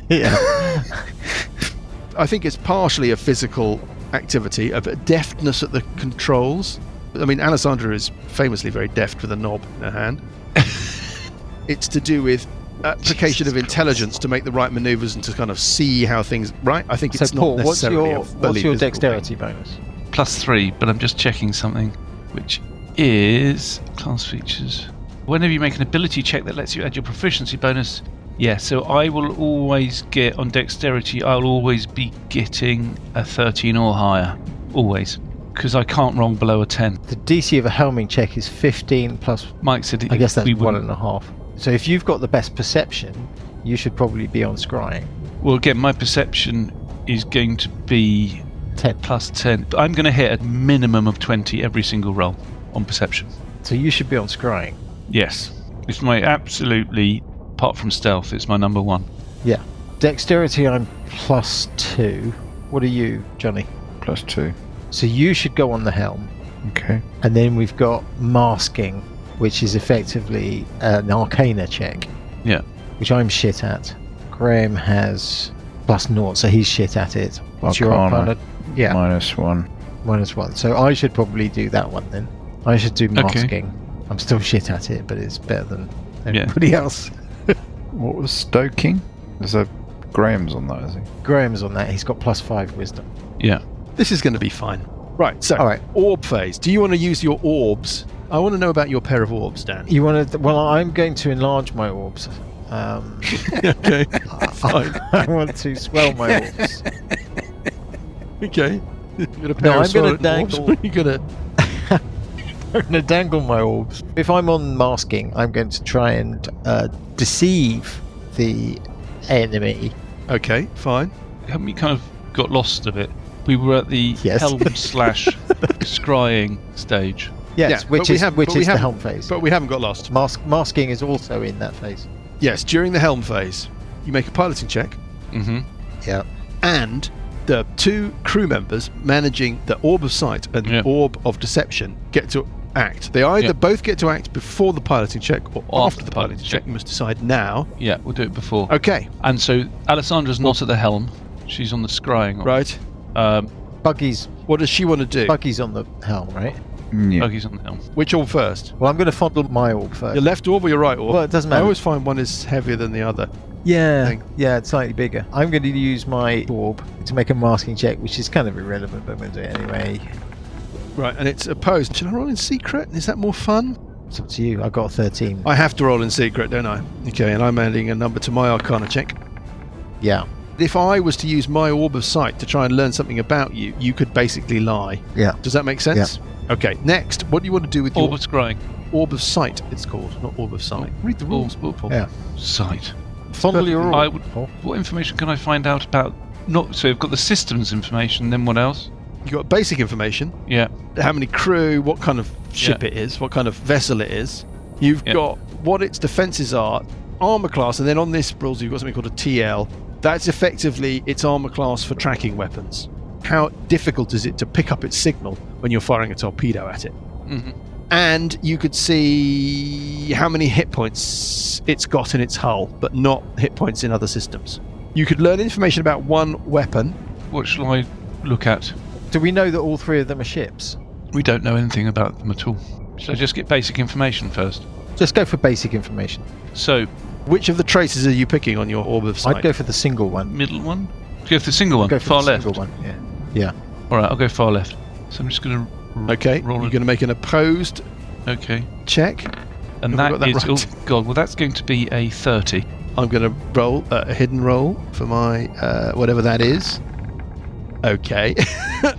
Yeah. I think it's partially a physical activity, a bit of deftness at the controls. I mean, Alessandra is famously very deft with a knob in her hand. It's to do with application of intelligence to make the right maneuvers and to kind of see how things. Right? I think So, it's Paul, not what's necessarily your a fully physical dexterity thing. bonus? +3, but I'm just checking something, which is class features. Whenever you make an ability check that lets you add your proficiency bonus, yeah, so I will always get on dexterity, I'll always be getting a 13 or higher. Always. Because I can't roll below a 10. The DC of a helming check is 15 plus. Mike said I guess that's we wouldn't. 1.5. So if you've got the best perception, you should probably be on scrying. Well, again, my perception is going to be 10. +10. But I'm going to hit a minimum of 20 every single roll on perception. So you should be on scrying. Yes. It's my absolutely, apart from stealth, it's my number one. Yeah. Dexterity, I'm +2. What are you, Johnny? +2. So you should go on the helm. Okay. And then we've got masking, which is effectively an arcana check. Yeah. Which I'm shit at. Graham has +0, so he's shit at it. What's your Arcana. arcana? Yeah, -1. -1. So I should probably do that one then. I should do masking. I'm still shit at it, but it's better than everybody else. What was stoking? Is that Graham's on that, is he? Graham's on that. He's got +5 wisdom. Yeah. This is going to be fine. Right, so All right. orb phase. Do you want to use your orbs? I want to know about your pair of orbs, Dan. You want to? Well, I'm going to enlarge my orbs. Okay, fine. I want to swell my orbs. Okay. You're gonna No, I'm swirling gonna orbs? dangle. You're gonna. I'm going to dangle my orbs. If I'm on masking, I'm going to try and deceive the enemy. Okay, fine. Haven't we kind of got lost a bit? We were at the Yes. helm / scrying stage. Yes, Yeah, which but we is have- which but we is the haven't- helm phase. But we haven't got lost. Masking is also in that phase. Yes, during the helm phase, you make a piloting check, Mm-hmm. Yeah. and the two crew members managing the orb of sight and Yeah. orb of deception get to act. They either Yeah. both get to act before the piloting check or after the piloting check. check. You must decide now. Yeah, we'll do it before. Okay, And so Alessandra's not at the helm. She's on the scrying. right. Buggy's What does she want to do? Buggy's on the helm, right? Yeah. Buggy's on the helm. Which orb first? Well, I'm going to fondle my orb first. Your left orb or your right orb? Well, it doesn't I matter. always find one is heavier than the other. Yeah, thing. yeah, it's slightly bigger. I'm going to use my orb to make a masking check, which is kind of irrelevant, but I'm going to do it anyway. Right, and it's opposed. Should I roll in secret? Is that more fun? It's up to you. I got a 13. I have to roll in secret, don't I? Okay, and I'm adding a number to my Arcana check. Yeah, If I was to use my orb of sight to try and learn something about you, you could basically lie. yeah. Does that make sense? Okay, next, what do you want to do with Orb your of scrying. orb of sight? It's called, not orb of sight. Read the rules, Paul. Yeah. Sight. Fondle your orb. I would, Paul. what information can I find out about... Not So we've got the systems information, then what else? You've got basic information. Yeah. How many crew, what kind of ship Yeah. it is, what kind of vessel it is. You've Yeah. got what its defences are, armour class, and then on this rules you've got something called a TL. That's effectively its armour class for tracking weapons. How difficult is it to pick up its signal when you're firing a torpedo at it? Mm-hmm. And you could see how many hit points it's got in its hull, but not hit points in other systems. You could learn information about one weapon. What shall I look at? Do we know that all three of them are ships? We don't know anything about them at all. Should I just get basic information first? Just go for basic information. So, Which of the traces are you picking on your orb of sight? I'd go for the single one. middle one? Go for the single one, Go for far the left. single one. Yeah. Alright, I'll go far left. So I'm just going to Okay, roll you're it. going to make an opposed Okay. check. And Have I got that that is... right? Oh, God, well, that's going to be a 30. I'm going to roll a hidden roll for my whatever that is. Okay.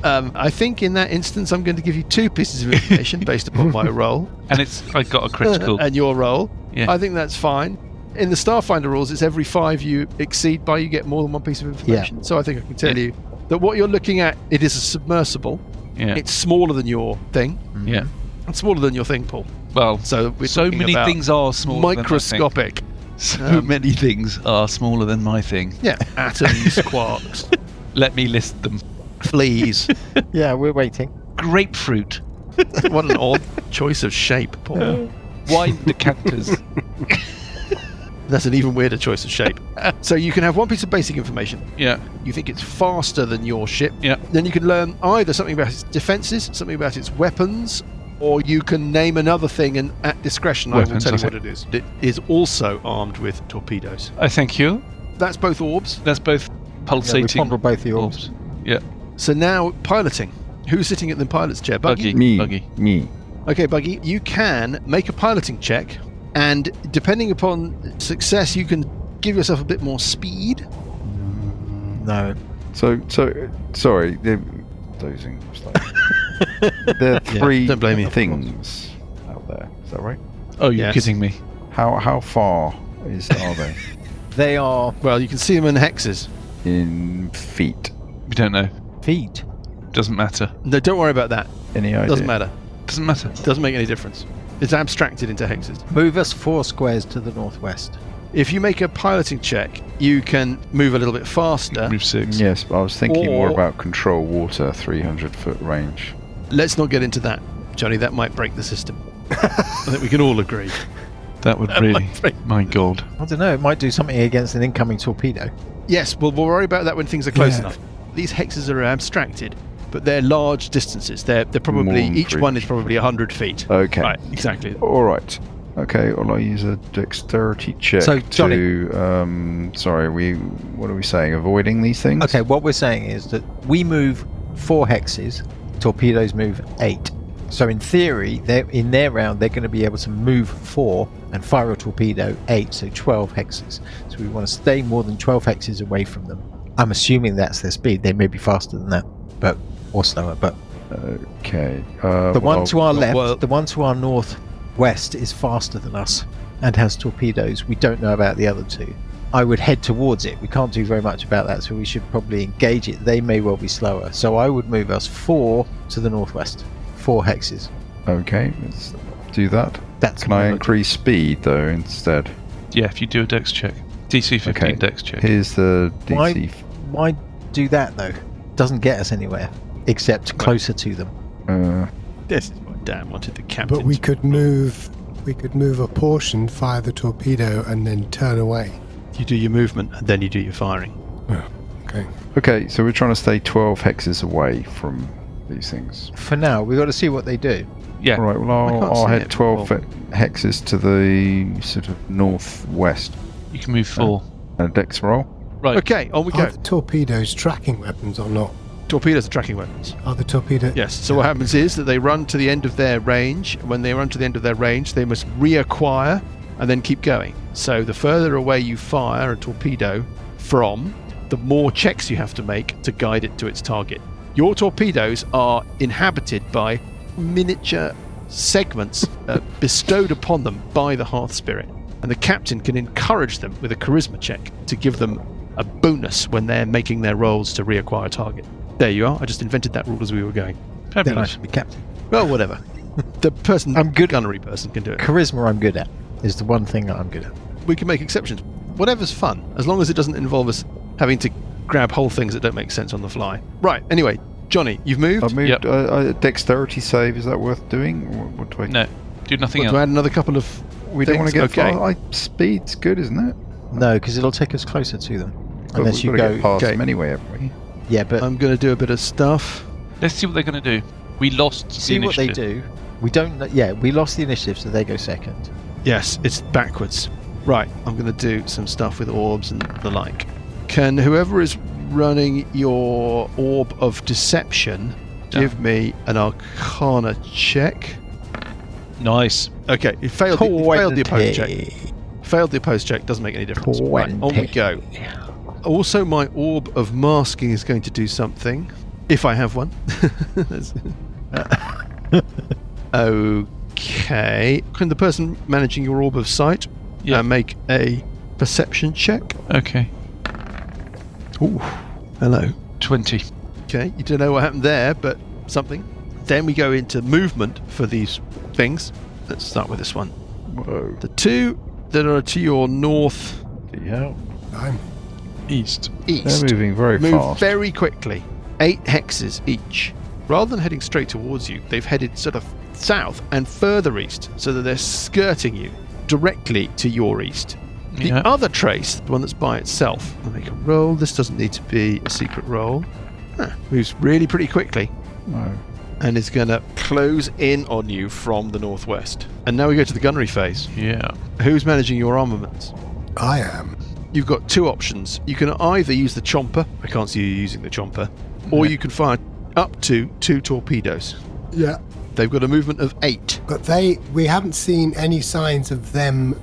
I think in that instance I'm going to give you 2 pieces of information based upon my roll And I got a critical. and your roll. Yeah. I think that's fine. In the Starfinder rules, it's every 5 you exceed by you get more than 1 piece of information. So I think I can tell you that what you're looking at, it is a submersible. Yeah. It's smaller than your thing. Yeah. It's smaller than your thing, Paul. Well, So we're so talking many about things are smaller than my thing. microscopic. So many things are smaller than my thing. Yeah, atoms, quarks, Let me list them. fleas. Yeah, we're waiting. Grapefruit. What an odd choice of shape, Paul. Wine decanters. That's an even weirder choice of shape. So you can have 1 piece of basic information. Yeah. You think it's faster than your ship. Yeah. Then you can learn either something about its defences, something about its weapons, or you can name another thing and at discretion I will Weapons, tell you I what it is. It is also armed with torpedoes. I thank you. That's both orbs. That's both Yeah, we pulsating fondle both the orbs. Yeah. So now piloting. Who's sitting at the pilot's chair? Buggy? Buggy. Me. Me. Okay, Buggy, you can make a piloting check, and depending upon success, you can give yourself a bit more speed. No. So sorry. They're dozing. There are 3 don't blame me. things out there. Is that right? Oh, you're Yes. kidding me. How far are they They are Well, you can see them in hexes. in feet? We don't know. feet. Doesn't matter. No, don't worry about that. Any idea? Doesn't matter. Doesn't matter. Doesn't make any difference. It's abstracted into hexes. Move us 4 squares to the northwest. If you make a piloting check, you can move a little bit faster. Move 6. Yes, but I was thinking more Or- about control water, 300-foot range. Let's not get into that, Johnny. That might break the system. I think we can all agree. That would really... My God. I don't know. It might do something against an incoming torpedo. Yes, well, we'll worry about that when things are close Yeah. enough. These hexes are abstracted, but they're large distances. They're probably More than each 3. one is probably 100 feet. Okay. Right, exactly. All right. Okay, well, I'll use a dexterity check So, Johnny- to... sorry, what are we saying? Avoiding these things? Okay, what we're saying is that we move 4 hexes, torpedoes move 8. So in theory, in their round, they're going to be able to move 4 and fire a torpedo 8, so 12 hexes. So we want to stay more than 12 hexes away from them. I'm assuming that's their speed. They may be faster than that, or slower. But Okay. the one to our left, well- the one to our northwest is faster than us and has torpedoes. We don't know about the other 2. I would head towards it. We can't do very much about that, so we should probably engage it. They may well be slower. So I would move us 4 to the northwest. 4 hexes. Okay, let's do that. That's Can my I logic. increase speed, though, instead? Yeah, if you do a dex check. DC 15 Okay. dex check. Here's the DC. Why do that though? Doesn't get us anywhere except closer to them. Uh, This is fine. Dan wanted the captain. But we could move a portion, fire the torpedo, and then turn away. You do your movement, and then you do your firing. Oh, okay. Okay, so we're trying to stay 12 hexes away from these things. For now, we've got to see what they do. Yeah. All right, well, I can't I'll see head it. 12 hexes to the sort of northwest. You can move 4. And a dex roll. Right. Okay, on we go. Are the torpedoes tracking weapons or not? Torpedoes are tracking weapons. Are the torpedoes? Yes, so what happens is that they run to the end of their range. When they run to the end of their range, they must reacquire and then keep going. So the further away you fire a torpedo from, the more checks you have to make to guide it to its target. Your torpedoes are inhabited by miniature segments bestowed upon them by the Hearth Spirit, and the captain can encourage them with a charisma check to give them a bonus when they're making their rolls to reacquire a target. There you are. I just invented that rule as we were going. Then I Fabulous. should be captain. Well, whatever. The person, I'm good. gunnery person, can do it. Charisma I'm good at. Is the one thing that I'm good at. We can make exceptions. Whatever's fun, as long as it doesn't involve us having to grab whole things that don't make sense on the fly. Right. Anyway, Johnny, you've moved. I've moved. Yep. Dexterity save, is that worth doing? Or what do I No, do nothing Want to else. add another couple of We don't want to things? get Okay. far. Speed's good, isn't it? No, because it'll take us closer to them. But Unless we've you got to go. get past okay. them anyway, haven't we? Yeah, but I'm going to do a bit of stuff. Let's see what they're going to do. We lost see the what they initiative. do. We don't. Yeah, we lost the initiative, so they go second. Yes, it's backwards. Right, I'm going to do some stuff with orbs and the like. Can whoever is running your orb of deception give me an arcana check? Nice. Okay, you failed the opposed check. Failed the opposed check, doesn't make any difference. Right, on we go. Also, my orb of masking is going to do something. If I have one. Okay. Can the person managing your orb of sight make a perception check? Okay. Ooh, hello. 20. Okay, you don't know what happened there, but something. Then we go into movement for these things. Let's start with this one. Whoa. The two that are to your north Yeah. I'm East. east They're moving very move fast. very quickly. 8 hexes each. Rather than heading straight towards you, they've headed sort of south and further east, so that they're skirting you directly to your east. The Yeah. other trace, the one that's by itself, I'll make a roll. This doesn't need to be a secret roll. Moves really pretty quickly No. and is going to close in on you from the northwest. And now we go to the gunnery phase. Yeah. Who's managing your armaments? I am. You've got two options. You can either use the chomper. I can't see you using the chomper. Or you can fire up to 2 torpedoes. Yeah. They've got a movement of 8. But we haven't seen any signs of them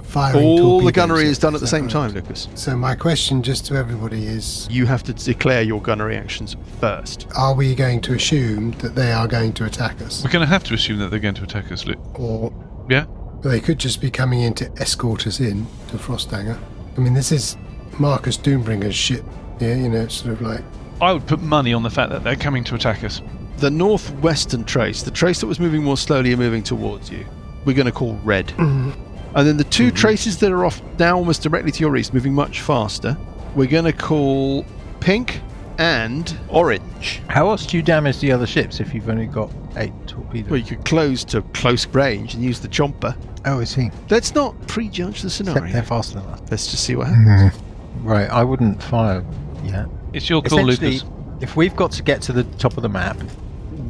firing All the torpedoes gunnery yet, is done at the that same right? time, Lucas. So my question just to everybody is, You have to declare your gunnery actions first. are we going to assume that they are going to attack us? We're going to have to assume that they're going to attack us, Luke. Or Yeah? they could just be coming in to escort us in to Frosthanger. I mean, this is Marcus Doombringer's ship. Yeah, it's sort of like... I would put money on the fact that they're coming to attack us. The northwestern trace, the trace that was moving more slowly and moving towards you, we're going to call red. And then the 2 traces that are off now almost directly to your east, moving much faster, we're going to call pink and orange. How else do you damage the other ships if you've only got 8 torpedoes? Well, you could close to close range and use the chomper. Oh, I see. Let's not prejudge the Except scenario. they're faster than us. Let's just see what happens. Right, I wouldn't fire yet. It's your call, Essentially, Lucas. if we've got to get to the top of the map,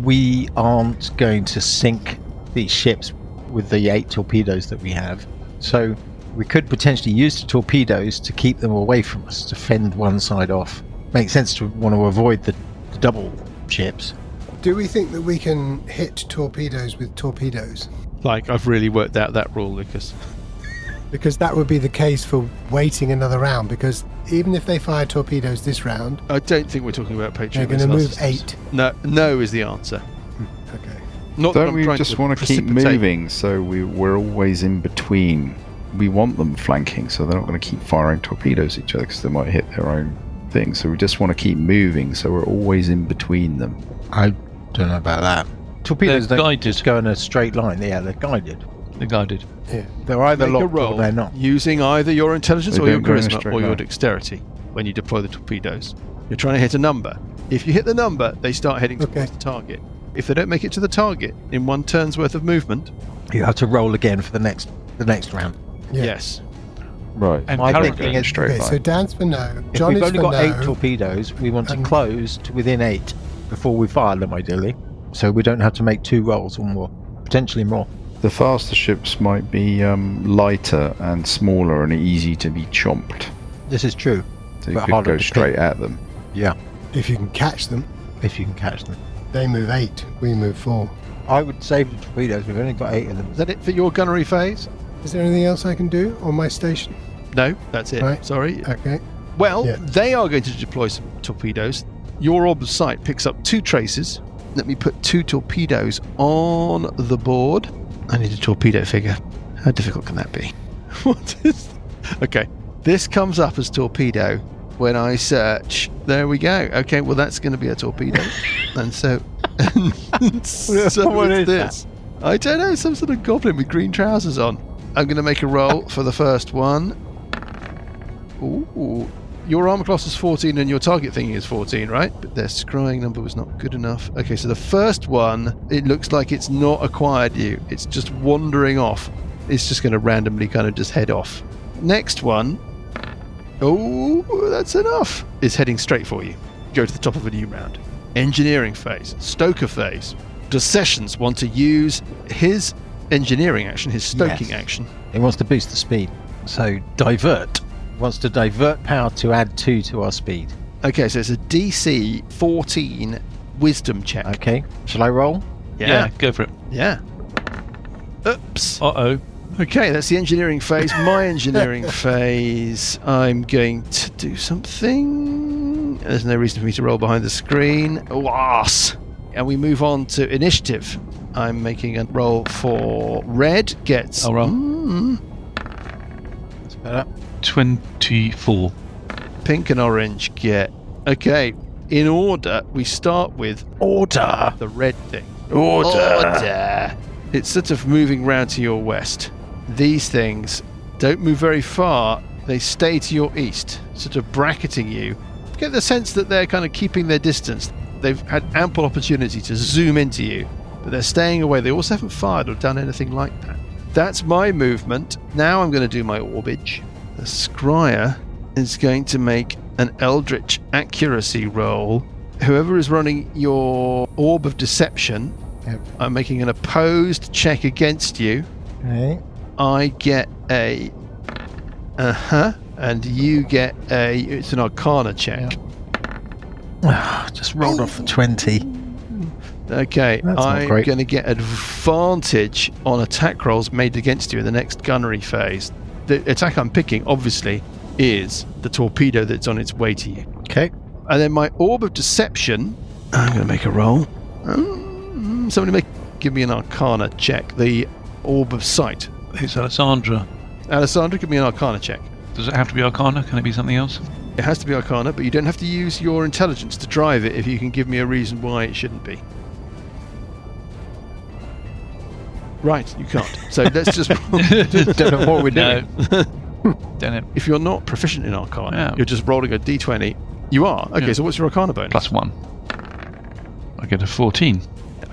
we aren't going to sink these ships with the 8 torpedoes that we have. So we could potentially use the torpedoes to keep them away from us, to fend one side off. Makes sense to want to avoid the double ships. Do we think that we can hit torpedoes with torpedoes? Like, I've really worked out that rule, Lucas. Because that would be the case for waiting another round, because even if they fire torpedoes this round, I don't think we're talking about they're Patreon. going to move 8. No is the answer. Okay. Not that Don't I'm we trying just to want to keep precipitate- moving so we're always in between? We want them flanking so they're not going to keep firing torpedoes at each other because they might hit their own thing. So we just want to keep moving so we're always in between them. I don't know about that. Torpedoes They're don't guided. just go in a straight line. Yeah, they're guided. They're guided. Yeah. They're either Make a locked or roll they're not. using either your intelligence They or your don't go in a charisma straight or your line. dexterity when you deploy the torpedoes. You're trying to hit a number. If you hit the number, they start heading Okay. towards the target. If they don't make it to the target in 1 turn's worth of movement, You have to roll again for the next round. Yeah. yes. Right. And My currently- thinking in a is, straight Okay, line. so Dan's for no. if John we've is only for got no. 8 torpedoes, we want to And- close to within 8 before we fire them, ideally. So we don't have to make 2 rolls or more, potentially more. The faster ships might be lighter and smaller and easy to be chomped. This is true. So you But could harder go to straight ping. at them. Yeah, If you can catch them, if you can catch them. they move 8, we move 4. I would save the torpedoes. We've only got 8 of them. Is that it for your gunnery phase? Is there anything else I can do on my station? No, that's it. Right. Sorry. Okay. Well, Yeah. they are going to deploy some torpedoes. Your orb of sight picks up 2 traces. Let me put 2 torpedoes on the board. I need a torpedo figure. How difficult can that be? What is... Okay, this comes up as torpedo when I search. There we go. Okay, well that's going to be a torpedo. And so... so What is is this. I don't know, some sort of goblin with green trousers on. I'm going to make a roll for the first one. Ooh. Your armor class is 14 and your target thingy is 14, right? But their scrying number was not good enough. Okay, so the first one, it looks like it's not acquired you. It's just wandering off. It's just going to randomly kind of just head off. Next one, oh, that's enough. It's heading straight for you. Go to the top of a new round. Engineering phase, stoker phase. Does Sessions want to use his engineering action, his stoking Yes. action? It wants to boost the speed. So divert. Wants to divert power to add 2 to our speed. Okay, so it's a DC 14 wisdom check. Okay. Shall I roll? Yeah, go for it. Yeah. Oops. Uh-oh. Okay, that's the engineering phase. My engineering phase, I'm going to do something. There's no reason for me to roll behind the screen. Was. And we move on to initiative. I'm making a roll for red. Gets... I'll roll. That's better. 24. Pink and orange get... Okay, in order, we start with order. The red thing. Order. It's sort of moving round to your west. These things don't move very far. They stay to your east, sort of bracketing you. Get the sense that they're kind of keeping their distance. They've had ample opportunity to zoom into you, but they're staying away. They also haven't fired or done anything like that. That's my movement. Now I'm going to do my orbage. The scryer is going to make an eldritch accuracy roll. Whoever is running your orb of deception, Yep. I'm making an opposed check against you. Okay. I get a and you get it's an arcana check. Just rolled off the 20. Okay, That's not I'm great. going to get advantage on attack rolls made against you in the next gunnery phase. The attack I'm picking, obviously, is the torpedo that's on its way to you. Okay. And then my orb of deception, I'm going to make a roll. Somebody give me an arcana check. The orb of sight. Who's Alessandra? Alessandra, give me an arcana check. Does it have to be Arcana? Can it be something else? It has to be arcana, but you don't have to use your intelligence to drive it if you can give me a reason why it shouldn't be. Right, you can't. So let's just... Don't know what we're doing. No. Damn it. If you're not proficient in arcana, Yeah. you're just rolling a d20. You are? Okay, Yeah. so what's your arcana bonus? +1. I get a 14.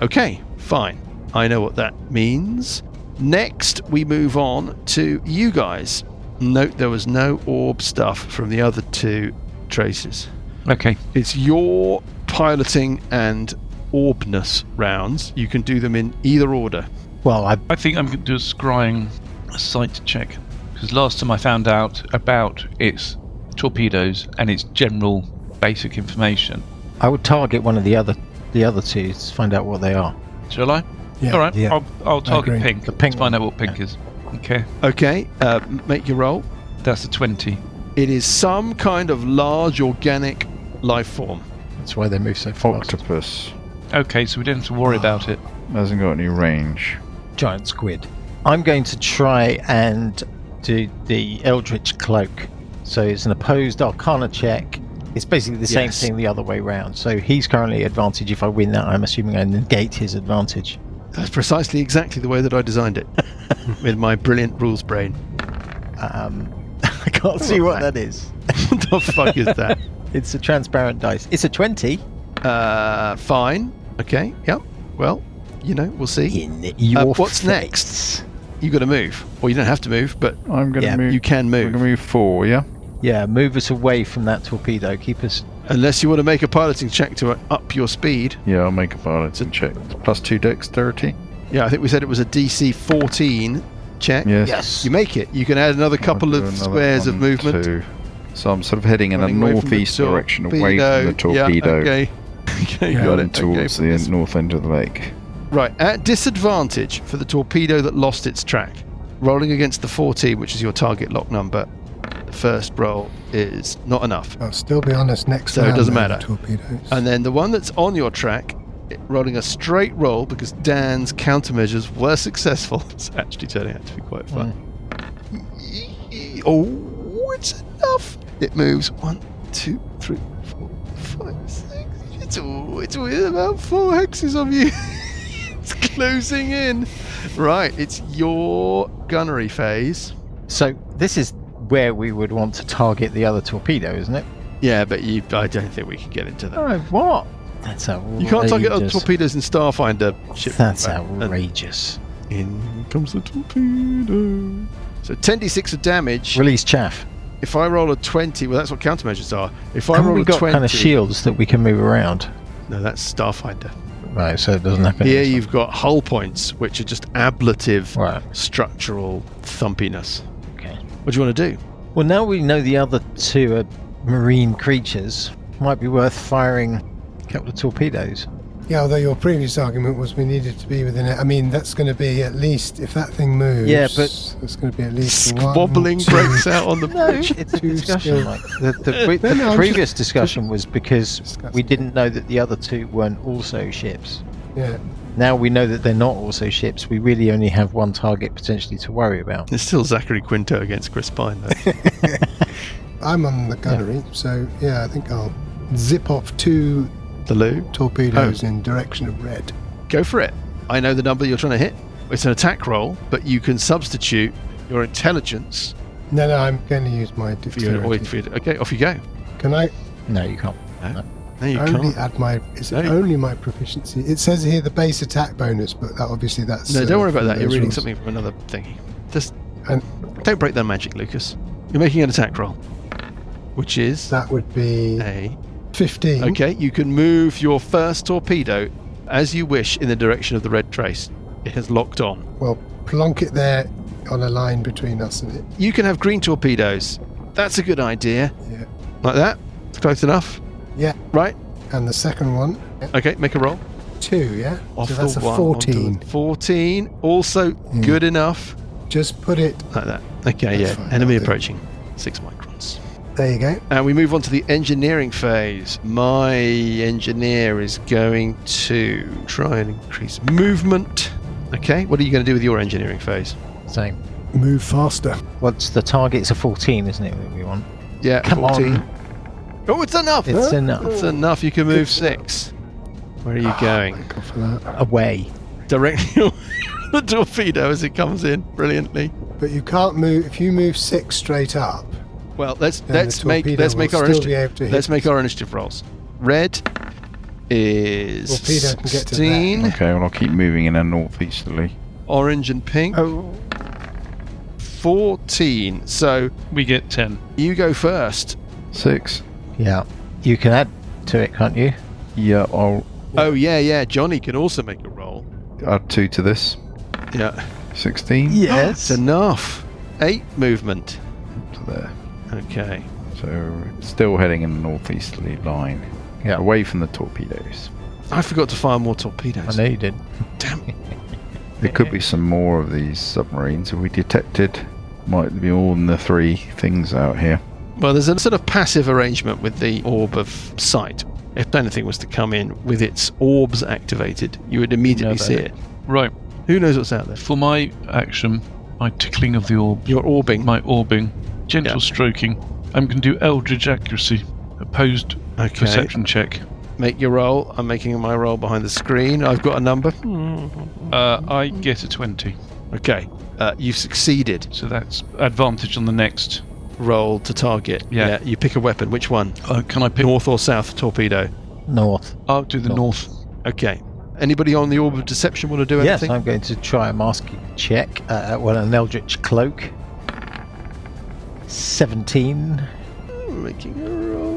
Okay, fine. I know what that means. Next, we move on to you guys. Note there was no orb stuff from the other 2 traces. Okay. It's your piloting and orbness rounds. You can do them in either order. Well, I think I'm going to do a scrying sight check. Because last time I found out about its torpedoes and its general basic information. I would target one of the other 2 to find out what they are. Shall I? Yeah. All right. Yeah. I'll target agree. pink. The pink Let's find one. out what pink is. Okay. Okay, make your roll. That's a 20. It is some kind of large organic life form. That's why they move so fast. Octopus. Okay, so we don't have to worry about it. Hasn't got any range. Giant squid. I'm going to try and do the Eldritch Cloak. So it's an opposed Arcana check. It's basically the same Yes. thing the other way round. So he's currently advantage. If I win that, I'm assuming I negate his advantage. That's precisely exactly the way that I designed it. With my brilliant rules brain. I can't see what that is. What the fuck is that? It's a transparent dice. It's a 20. Fine. Okay, yep. Well, we'll see. In your what's face. next? You got to move. Well, you don't have to move, but I'm going to move. you can I'm move. going to move 4, yeah? Yeah, move us away from that torpedo. Keep us... Unless you want to make a piloting check to up your speed. Yeah, I'll make a piloting check. Plus 2 dexterity. Yeah, I think we said it was a DC 14 check. Yes. You make it. You can add another couple of squares of movement. 2. So I'm sort of heading in Running a away from the northeast direction, away from the Yeah, torpedo. okay. Okay, got Going it. towards Okay, the north end of the lake. Right, at disadvantage for the torpedo that lost its track. Rolling against the 14, which is your target lock number. The first roll is not enough. I'll still be on us next So it round, doesn't though, matter. the torpedoes. And then the one that's on your track, rolling a straight roll because Dan's countermeasures were successful. It's actually turning out to be quite fun. Oh, it's enough. It moves 1, 2, 3, 4, 5, 6. It's within about 4 hexes of you. It's closing in. Right, it's your gunnery phase. So this is where we would want to target the other torpedo, isn't it? Yeah, but I don't think we can get into that. Oh, what? That's outrageous. You can't target other torpedoes in Starfinder ship. That's combat. outrageous. In comes the torpedo. So 10d6 of damage. Release chaff. If I roll a 20, well, that's what countermeasures are. If I Haven't roll we a got 20, kind of shields that we can move around? no, that's Starfinder. Right, so it doesn't happen. Here you've got hull points, which are just ablative Right. structural thumpiness. Okay. What do you want to do? Well, now we know the other two are marine creatures. Might be worth firing a couple of torpedoes. Yeah, although your previous argument was we needed to be within it. I mean, that's going to be at least, if that thing moves, Yeah, but- it's going to be at least Squabbling 1, 2, breaks out on the No, bridge. it's a 2 discussion. skill. Like the No, I'm previous just- discussion was because discussing we didn't know that the other two weren't also ships. Yeah. Now we know that they're not also ships. We really only have one target potentially to worry about. It's still Zachary Quinto against Chris Pine, though. I'm on the gunnery, so yeah, I think I'll zip off 2 The Lou. torpedoes in direction of red. Go for it. I know the number you're trying to hit. It's an attack roll, but you can substitute your intelligence No, I'm going to use my for your... dexterity. Okay, off you go. Can I No, you can't. No, you only can't. add my... Is it No. only my proficiency? It says here the base attack bonus, but that obviously that's... No, don't worry about from that. You're those reading rules. something from another thingy. Just And don't break that magic, Lucas. You're making an attack roll, which is that would be a... 15. Okay, you can move your first torpedo as you wish in the direction of the red trace. It has locked on. Well, plonk it there on a line between us and it. You can have green torpedoes. That's a good idea. Yeah. Like that? It's close enough. Yeah. Right? And the second one, Okay, make a roll. 2, yeah? Off so that's the a one, 14. onto the 14. Also good enough. Just put it... Like that. Okay, That's yeah. fine, Enemy I'll do. approaching. 6 microns. There you go. And we move on to the engineering phase. My engineer is going to try and increase movement. Okay, what are you going to do with your engineering phase? Same. Move faster. What's the target's a 14, isn't it? That we want. Yeah, Come 14. on. Oh, it's enough! It's enough. It's enough. You can move 6. Where are you going? Thank God for that. Away. Directly the torpedo as it comes in. Brilliantly. But you can't move... If you move 6 straight up, Well, let's then the make torpedo our will still be initiative. able to hit Let's make our initiative rolls. Red is Torpedo can get to 16. Okay, well, I'll keep moving in a northeasterly. Orange and pink. Oh. 14. So We get 10. you go first. 6. Yeah. You can add to it, can't you? Yeah, I'll Oh yeah. Johnny can also make a roll. add 2 to this. Yeah. 16 It's enough. 8 movement. to there. Okay. So still heading in a northeasterly line. Yeah. Away from the torpedoes. I forgot to fire more I torpedoes. know you did. Damn it. There could be some more of these submarines if we detected. Might be more than the 3 things out here. Well, there's a sort of passive arrangement with the orb of sight. If anything was to come in with its orbs activated, you would immediately Know see about it. Right. Who knows what's out there? For my action, my tickling of the orb, You're orbing. my orbing, gentle Yeah. stroking, I'm going to do Eldritch Accuracy, opposed Okay. perception check. Make your roll. I'm making my roll behind the screen. I've got a number. I get a 20, Okay. You've succeeded. so that's advantage on the next. Roll to target. Yeah. You pick a weapon. Which one? Can I pick? North or south torpedo? North. I'll do the north. Okay. Anybody on the orb of deception want to do Yes, anything? I'm going to try a masking check. An Eldritch Cloak. 17. Making a roll.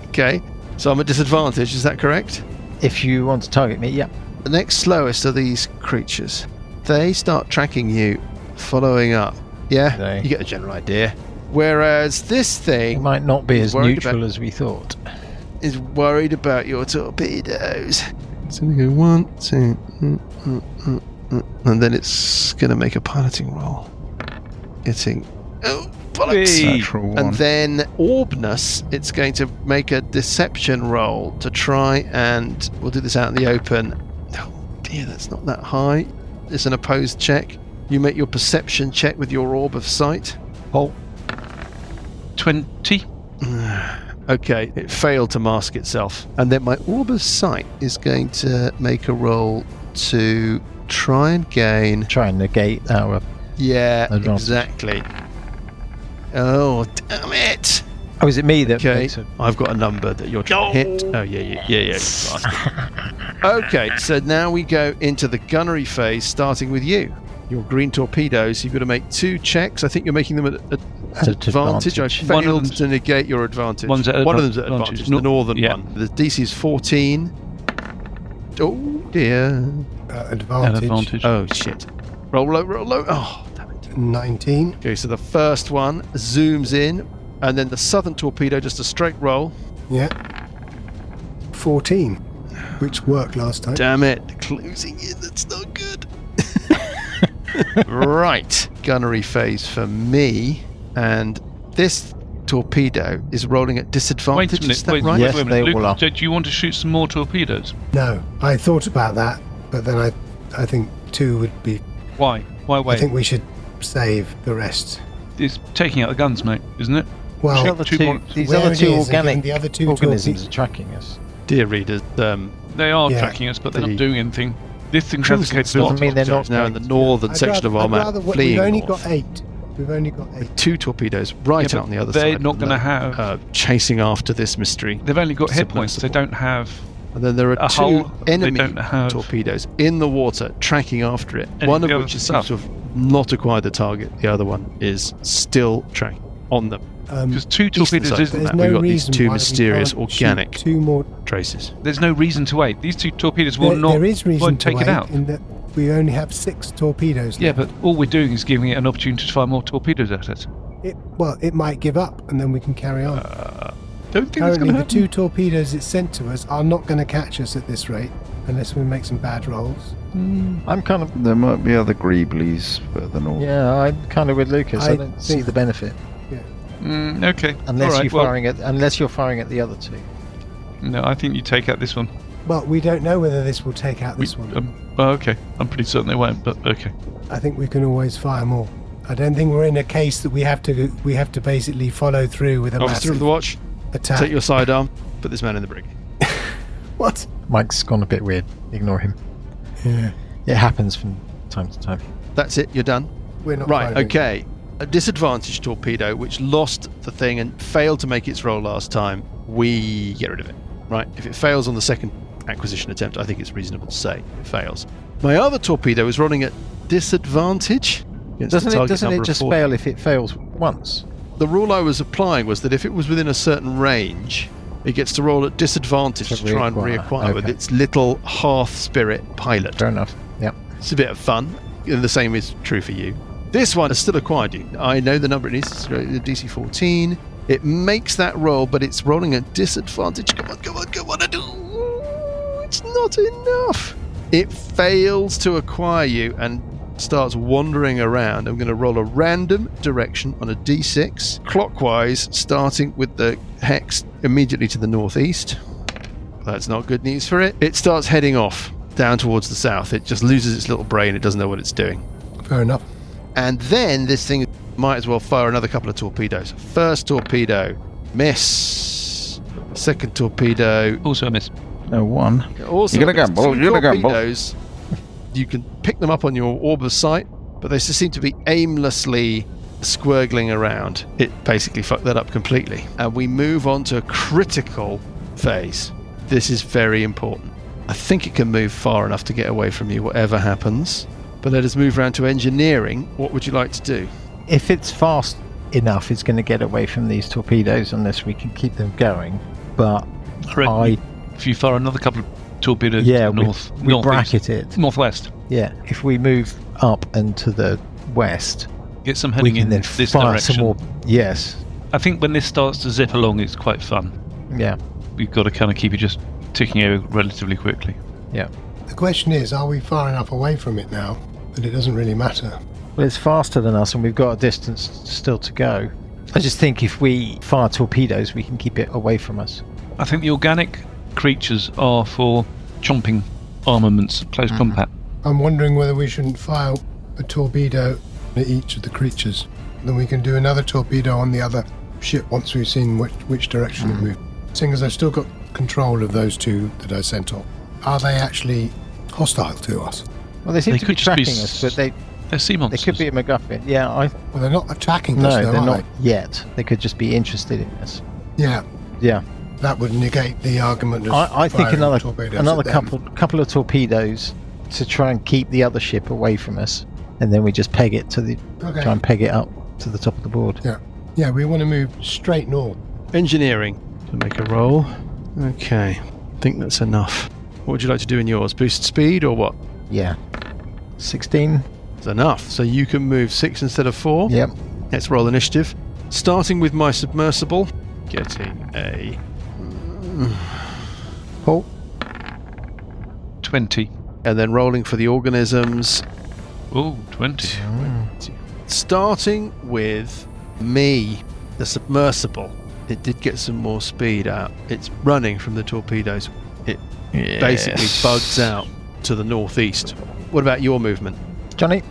Okay, so I'm at disadvantage, is that correct? If you want to target me, yeah. The next slowest are these creatures. They start tracking you, following up. Yeah, They- you get a general idea. Whereas this It thing might not be as Worried neutral about- as we thought. is worried about your torpedoes. It's going to go 1, 2, and then it's going to make a piloting roll. Hitting. Oh, bollocks! Whee! Natural one. And then Orbness, it's going to make a deception roll to try and... We'll do this out in the open. Oh dear, that's not that high. It's an opposed check. You make your perception check with your orb of sight. Oh, 20. Okay, it failed to mask itself. And then my orb of sight is going to make a roll to try and gain... try and negate our... Yeah, Advantage. exactly. Oh, damn it! Oh, is it me that Okay, makes it? I've got a number that you're trying to hit. Oh, yeah. you bastard. Okay, so now we go into the gunnery phase, starting with you. Your green torpedoes, you've got to make 2 checks. I think you're making them at advantage. I advantage. One of failed them's- to negate your advantage. One's at One of them's at advantage. advantage, No- the northern yeah. one. The DC is 14. Oh, dear. Advantage. Oh, shit. Roll low, roll low. Oh, damn it. 19. Okay, so the first one zooms in, and then the southern torpedo, just a straight roll. Yeah. 14, which worked last time. Damn it, closing in, that's not good. Right, gunnery phase for me, and this torpedo is rolling at disadvantage, Wait a minute. is that Wait, right? Yes, wait a they minute. all Luke, are. do you want to shoot some more torpedoes? No, I thought about that, but then I think 2 would be... Why? Why I wait? think we should save the rest. It's taking out the guns, mate, isn't it? Well, These other two two, points. these where other it two is, again, organic the other 2 organisms are tracking us. Dear readers, They are Yeah. tracking us, but they're The not doing anything. This thing has the Crimson capability. Doesn't mean they're not now in the going- northern section of our map, fleeing We've only north. got 8. We've only got 8. 2 torpedoes right Yeah, out on the other they're side. not gonna have- chasing after this mystery. They've only got hit points. They Submersible. don't have And then there are a 2 hull. They enemy don't have. torpedoes in the water tracking after it. And One of the which other seems stuff. to have not acquired the target. The other one is still tracking on them. Because 2 Eastern torpedoes side. isn't There's that. no We've got these reason 2 why we mysterious can't shoot organic 2 more. traces. There's no reason to wait. These 2 torpedoes will not. There is reason won't to take wait it out. in that we only have 6 torpedoes Yeah, left. but all we're doing is giving it an opportunity to fire more torpedoes at it. It might give up and then we can carry on. Don't think it's Currently, going to the happen. 2 torpedoes it sent to us are not going to catch us at this rate unless we make some bad rolls. I'm kind of... There might be other Greeblies further north. Yeah, I'm kind of with Lucas. I I don't see think- the benefit. Okay. Unless All right, unless you're firing at the other 2. No, I think you take out this one. Well, we don't know whether this will take out this one. Okay. I'm pretty certain they won't, but okay. I think we can always fire more. I don't think we're in a case that we have to basically follow through with a Officer of massive the watch, attack. take your sidearm, put this man in the brig. What? Mike's gone a bit weird. Ignore him. Yeah, It happens from time to time. That's it, you're done. we're not Right, firing. okay. A disadvantage torpedo which lost the thing and failed to make its roll last time, we get rid of it. Right? If it fails on the second acquisition attempt, I think it's reasonable to say it fails. My other torpedo is running at disadvantage. against the Doesn't target it number of just 40. fail if it fails once? The rule I was applying was that if it was within a certain range, it gets to roll at disadvantage To to try and reacquire. reacquire with Okay. its little Hearth Spirit pilot. Fair enough. Yep. It's a bit of fun, and the same is true for you. This one has still acquired you. I know the number it is. It's DC 14. It makes that roll, but it's rolling at disadvantage. Come on. It's not enough. It fails to acquire you and starts wandering around. I'm going to roll a random direction on a D6, clockwise, starting with the hex immediately to the northeast. That's not good news for it. It starts heading off down towards the south. It just loses its little brain. It doesn't know what it's doing. Fair enough. And then this thing might as well fire another couple of torpedoes. First torpedo, miss. Second torpedo, Also a miss. No, 1. also You're gonna miss. gamble, Two you're gonna gamble. torpedoes, you can pick them up on your orb of sight, but they just seem to be aimlessly squirgling around. It basically fucked that up completely. And we move on to a critical phase. This is very important. I think it can move far enough to get away from you, whatever happens. But let us move around to engineering. What would you like to do? If it's fast enough, it's going to get away from these torpedoes unless we can keep them going. But if you fire another couple of torpedoes north, we bracket it. Northwest. Yeah, if we move up and to the west, Get some we heading can in then this fire direction. some more. Yes. I think when this starts to zip along, it's quite fun. Yeah. We've got to kind of keep it just ticking over relatively quickly. Yeah. The question is, are we far enough away from it now that it doesn't really matter? Well, it's faster than us, and we've got a distance still to go. I just think if we fire torpedoes, we can keep it away from us. I think the organic creatures are for chomping armaments, close combat. I'm wondering whether we shouldn't fire a torpedo at each of the creatures. Then we can do another torpedo on the other ship once we've seen which direction it moved. Seeing as I've still got control of those two that I sent off, are they actually hostile to us? Well, they seem They to be could just be tracking us, but They're sea they monsters. could be a MacGuffin. Yeah, Well, they're not attacking us, no, though, they're are not yet. They could just be interested in us. they? Yeah, Yeah. that would negate the argument of I think firing torpedoes another at them. couple of torpedoes to try and keep the other ship away from us, and then we just peg it to the Okay. try and peg it up to the top of the board. Yeah, we want to move straight north. Engineering. To make a roll. Okay. I think that's enough. What would you like to do in yours? Boost speed or what? Yeah. 16. It's enough. So you can move 6 instead of 4. Yep. Let's roll initiative. Starting with my submersible. Getting a... Paul. 20. And then rolling for the organisms. Oh, 20. Starting with me, the submersible. It did get some more speed out. It's running from the torpedoes. It basically bugs out to the northeast. What about your movement? Johnny.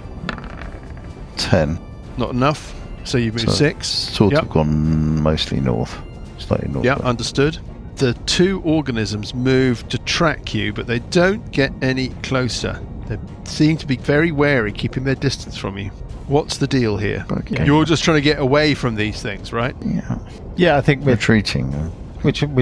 10. Not enough. So you've moved So 6. Sort Yep. of gone mostly north. Slightly north. Yeah, understood. The two organisms move to track you, but they don't get any closer. They seem to be very wary, keeping their distance from you. What's the deal here? Okay. You're just trying to get away from these things, right? Yeah. Yeah, I think we're Retreating.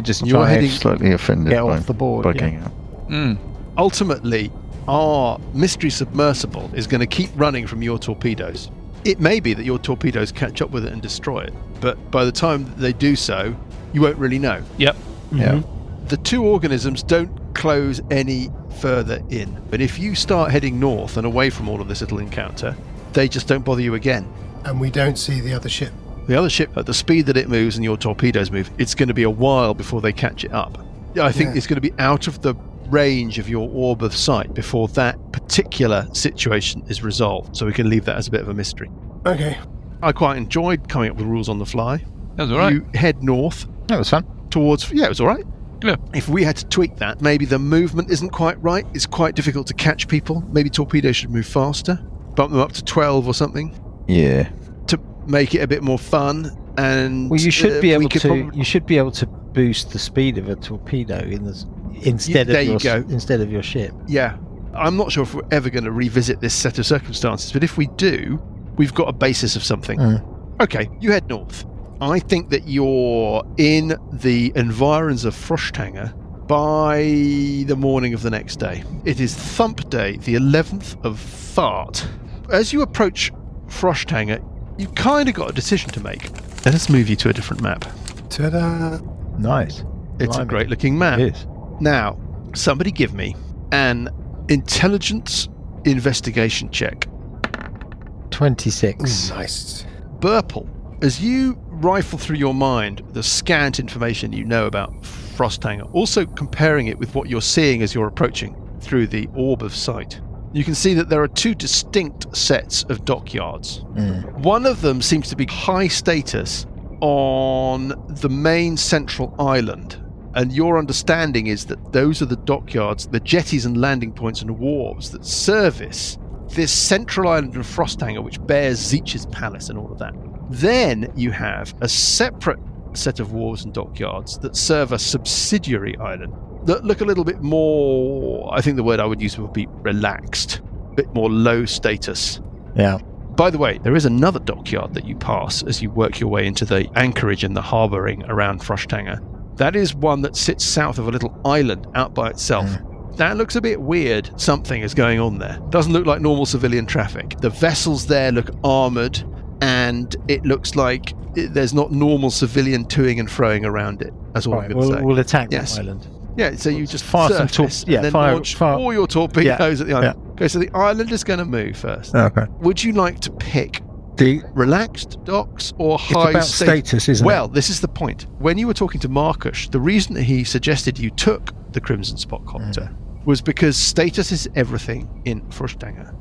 just You're trying heading- to Slightly offended get by off the board. bugging out. Ultimately, our mystery submersible is going to keep running from your torpedoes. It may be that your torpedoes catch up with it and destroy it, but by the time that they do so, you won't really know. Yep. Yeah. The two organisms don't close any further in, but if you start heading north and away from all of this little encounter, they just don't bother you again. And we don't see the other ship. The other ship, at the speed that it moves and your torpedoes move, it's going to be a while before they catch it up. I think it's going to be out of the range of your orb of sight before that particular situation is resolved, so we can leave that as a bit of a mystery. Okay. I quite enjoyed coming up with rules on the fly. That was alright. You head north That was fun. towards... Yeah, it was alright. Yeah. If we had to tweak that, maybe the movement isn't quite right. It's quite difficult to catch people. Maybe torpedoes should move faster. Bump them up to 12 or something Yeah. to make it a bit more fun. And Well, you should be we able could to. probably- You should be able to boost the speed of a torpedo instead there of you go. instead of your ship. Yeah. I'm not sure if we're ever going to revisit this set of circumstances, but if we do, we've got a basis of something. Okay, you head north. I think that you're in the environs of Froschtanger by the morning of the next day. It is Thump Day, the 11th of Fart. As you approach Froschtanger, you've kind of got a decision to make. Let us move you to a different map. Ta-da! Nice. It's Blimey. a great looking map. It is. Now, somebody give me an intelligence investigation check. 26. Nice. Burple, as you rifle through your mind the scant information you know about Froschtanger, also comparing it with what you're seeing as you're approaching through the orb of sight, you can see that there are two distinct sets of dockyards. One of them seems to be high status on the main central island, and your understanding is that those are the dockyards, the jetties and landing points and wharves that service this central island of Froschtanger, which bears Zeech's palace and all of that. Then you have a separate set of wharves and dockyards that serve a subsidiary island that look a little bit more, I think the word I would use would be relaxed, a bit more low status. Yeah. By the way, there is another dockyard that you pass as you work your way into the anchorage and the harbouring around Froschtanger That is one that sits south of a little island out by itself. That looks a bit weird. Something is going on there. Doesn't look like normal civilian traffic. The vessels there look armoured, and it looks like there's not normal civilian toing and froing around it. That's all I'm going to say. We'll attack that island. Yeah, so you just fire surface and then launch all your torpedoes at the island. Yeah. Okay, so the island is going to move first. Okay. Would you like to pick The relaxed docks or high it's about status, isn't Well, it? this is the point. When you were talking to Marcus, the reason that he suggested you took the Crimson Spockhocter was because status is everything in Frostdanger.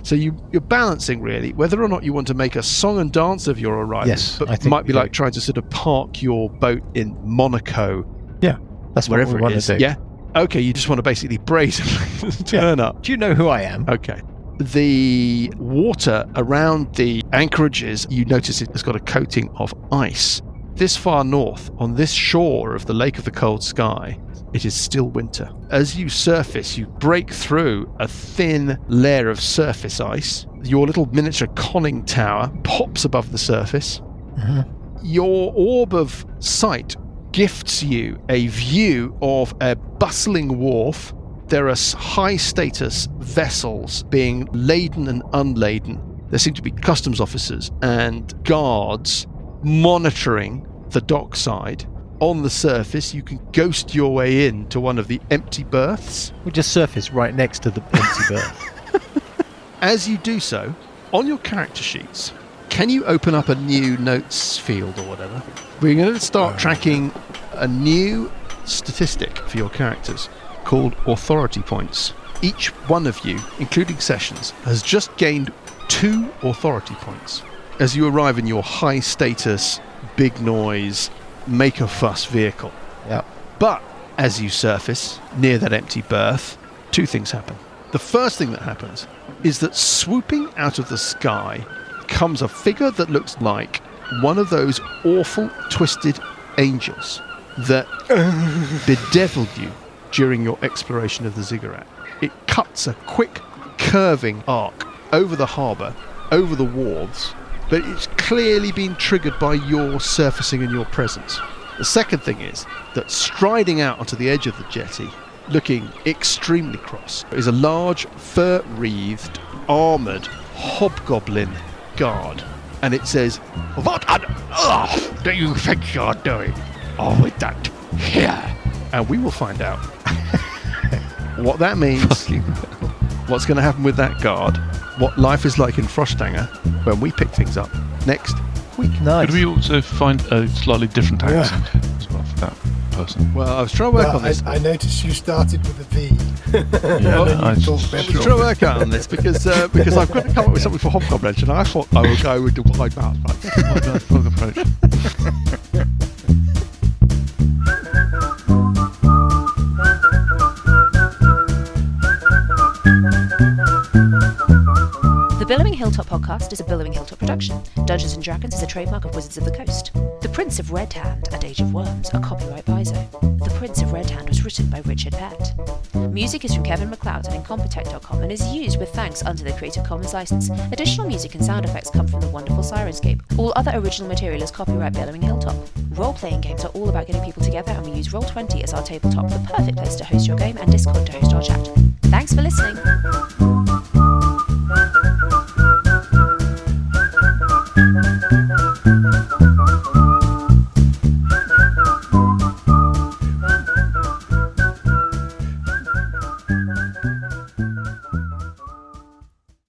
So you're balancing really whether or not you want to make a song and dance of your arrival. Yes, but I think might be we like trying to sort of park your boat in Monaco. Yeah, that's what wherever we want it is. to do. Yeah. Okay, you just want to basically brazenly turn up. Do you know who I am? Okay. The water around the anchorages, you notice it has got a coating of ice. This far north, on this shore of the Lake of the Cold Sky, it is still winter. As you surface, you break through a thin layer of surface ice. Your little miniature conning tower pops above the surface. Your orb of sight gifts you a view of a bustling wharf. There are high-status vessels being laden and unladen. There seem to be customs officers and guards monitoring the dockside. On the surface, you can ghost your way in to one of the empty berths. We just surface right next to the empty berth. As you do so, on your character sheets, can you open up a new notes field or whatever? We're going to start tracking a new statistic for your characters called authority points. Each one of you, including Sessions, has just gained 2 authority points as you arrive in your high status, big noise, make a fuss vehicle. Yeah. But as you surface near that empty berth, 2 things happen. The first thing that happens is that swooping out of the sky comes a figure that looks like one of those awful twisted angels that bedeviled you during your exploration of the ziggurat. It cuts a quick, curving arc over the harbour, over the wharves, but it's clearly been triggered by your surfacing and your presence. The second thing is that striding out onto the edge of the jetty, looking extremely cross, is a large, fur-wreathed, armoured, hobgoblin guard. And it says, "What on earth do you think you're doing? With that here?" And we will find out what that means, what's going to happen with that guard, what life is like in Frostdanger when we pick things up next week. Nice. Could we also find a slightly different accent as well for that person? Well, I was trying to work on this. I noticed you started with a V. Yeah, I was trying to work out on this because I've got to come up with something for Hobgoblin, and I thought I would go with the wide mouth. Right? Approach. The Billowing Hilltop podcast is a Billowing Hilltop production. Dungeons & Dragons is a trademark of Wizards of the Coast. The Prince of Red Hand and Age of Worms are copyright Bizo. The Prince of Red Hand was written by Richard Pett. Music is from Kevin MacLeod at Incompetech.com and is used with thanks under the Creative Commons license. Additional music and sound effects come from the wonderful Sirenscape. All other original material is copyright Billowing Hilltop. Role-playing games are all about getting people together, and we use Roll20 as our tabletop, the perfect place to host your game, and Discord to host our chat. Thanks for listening. Thank you.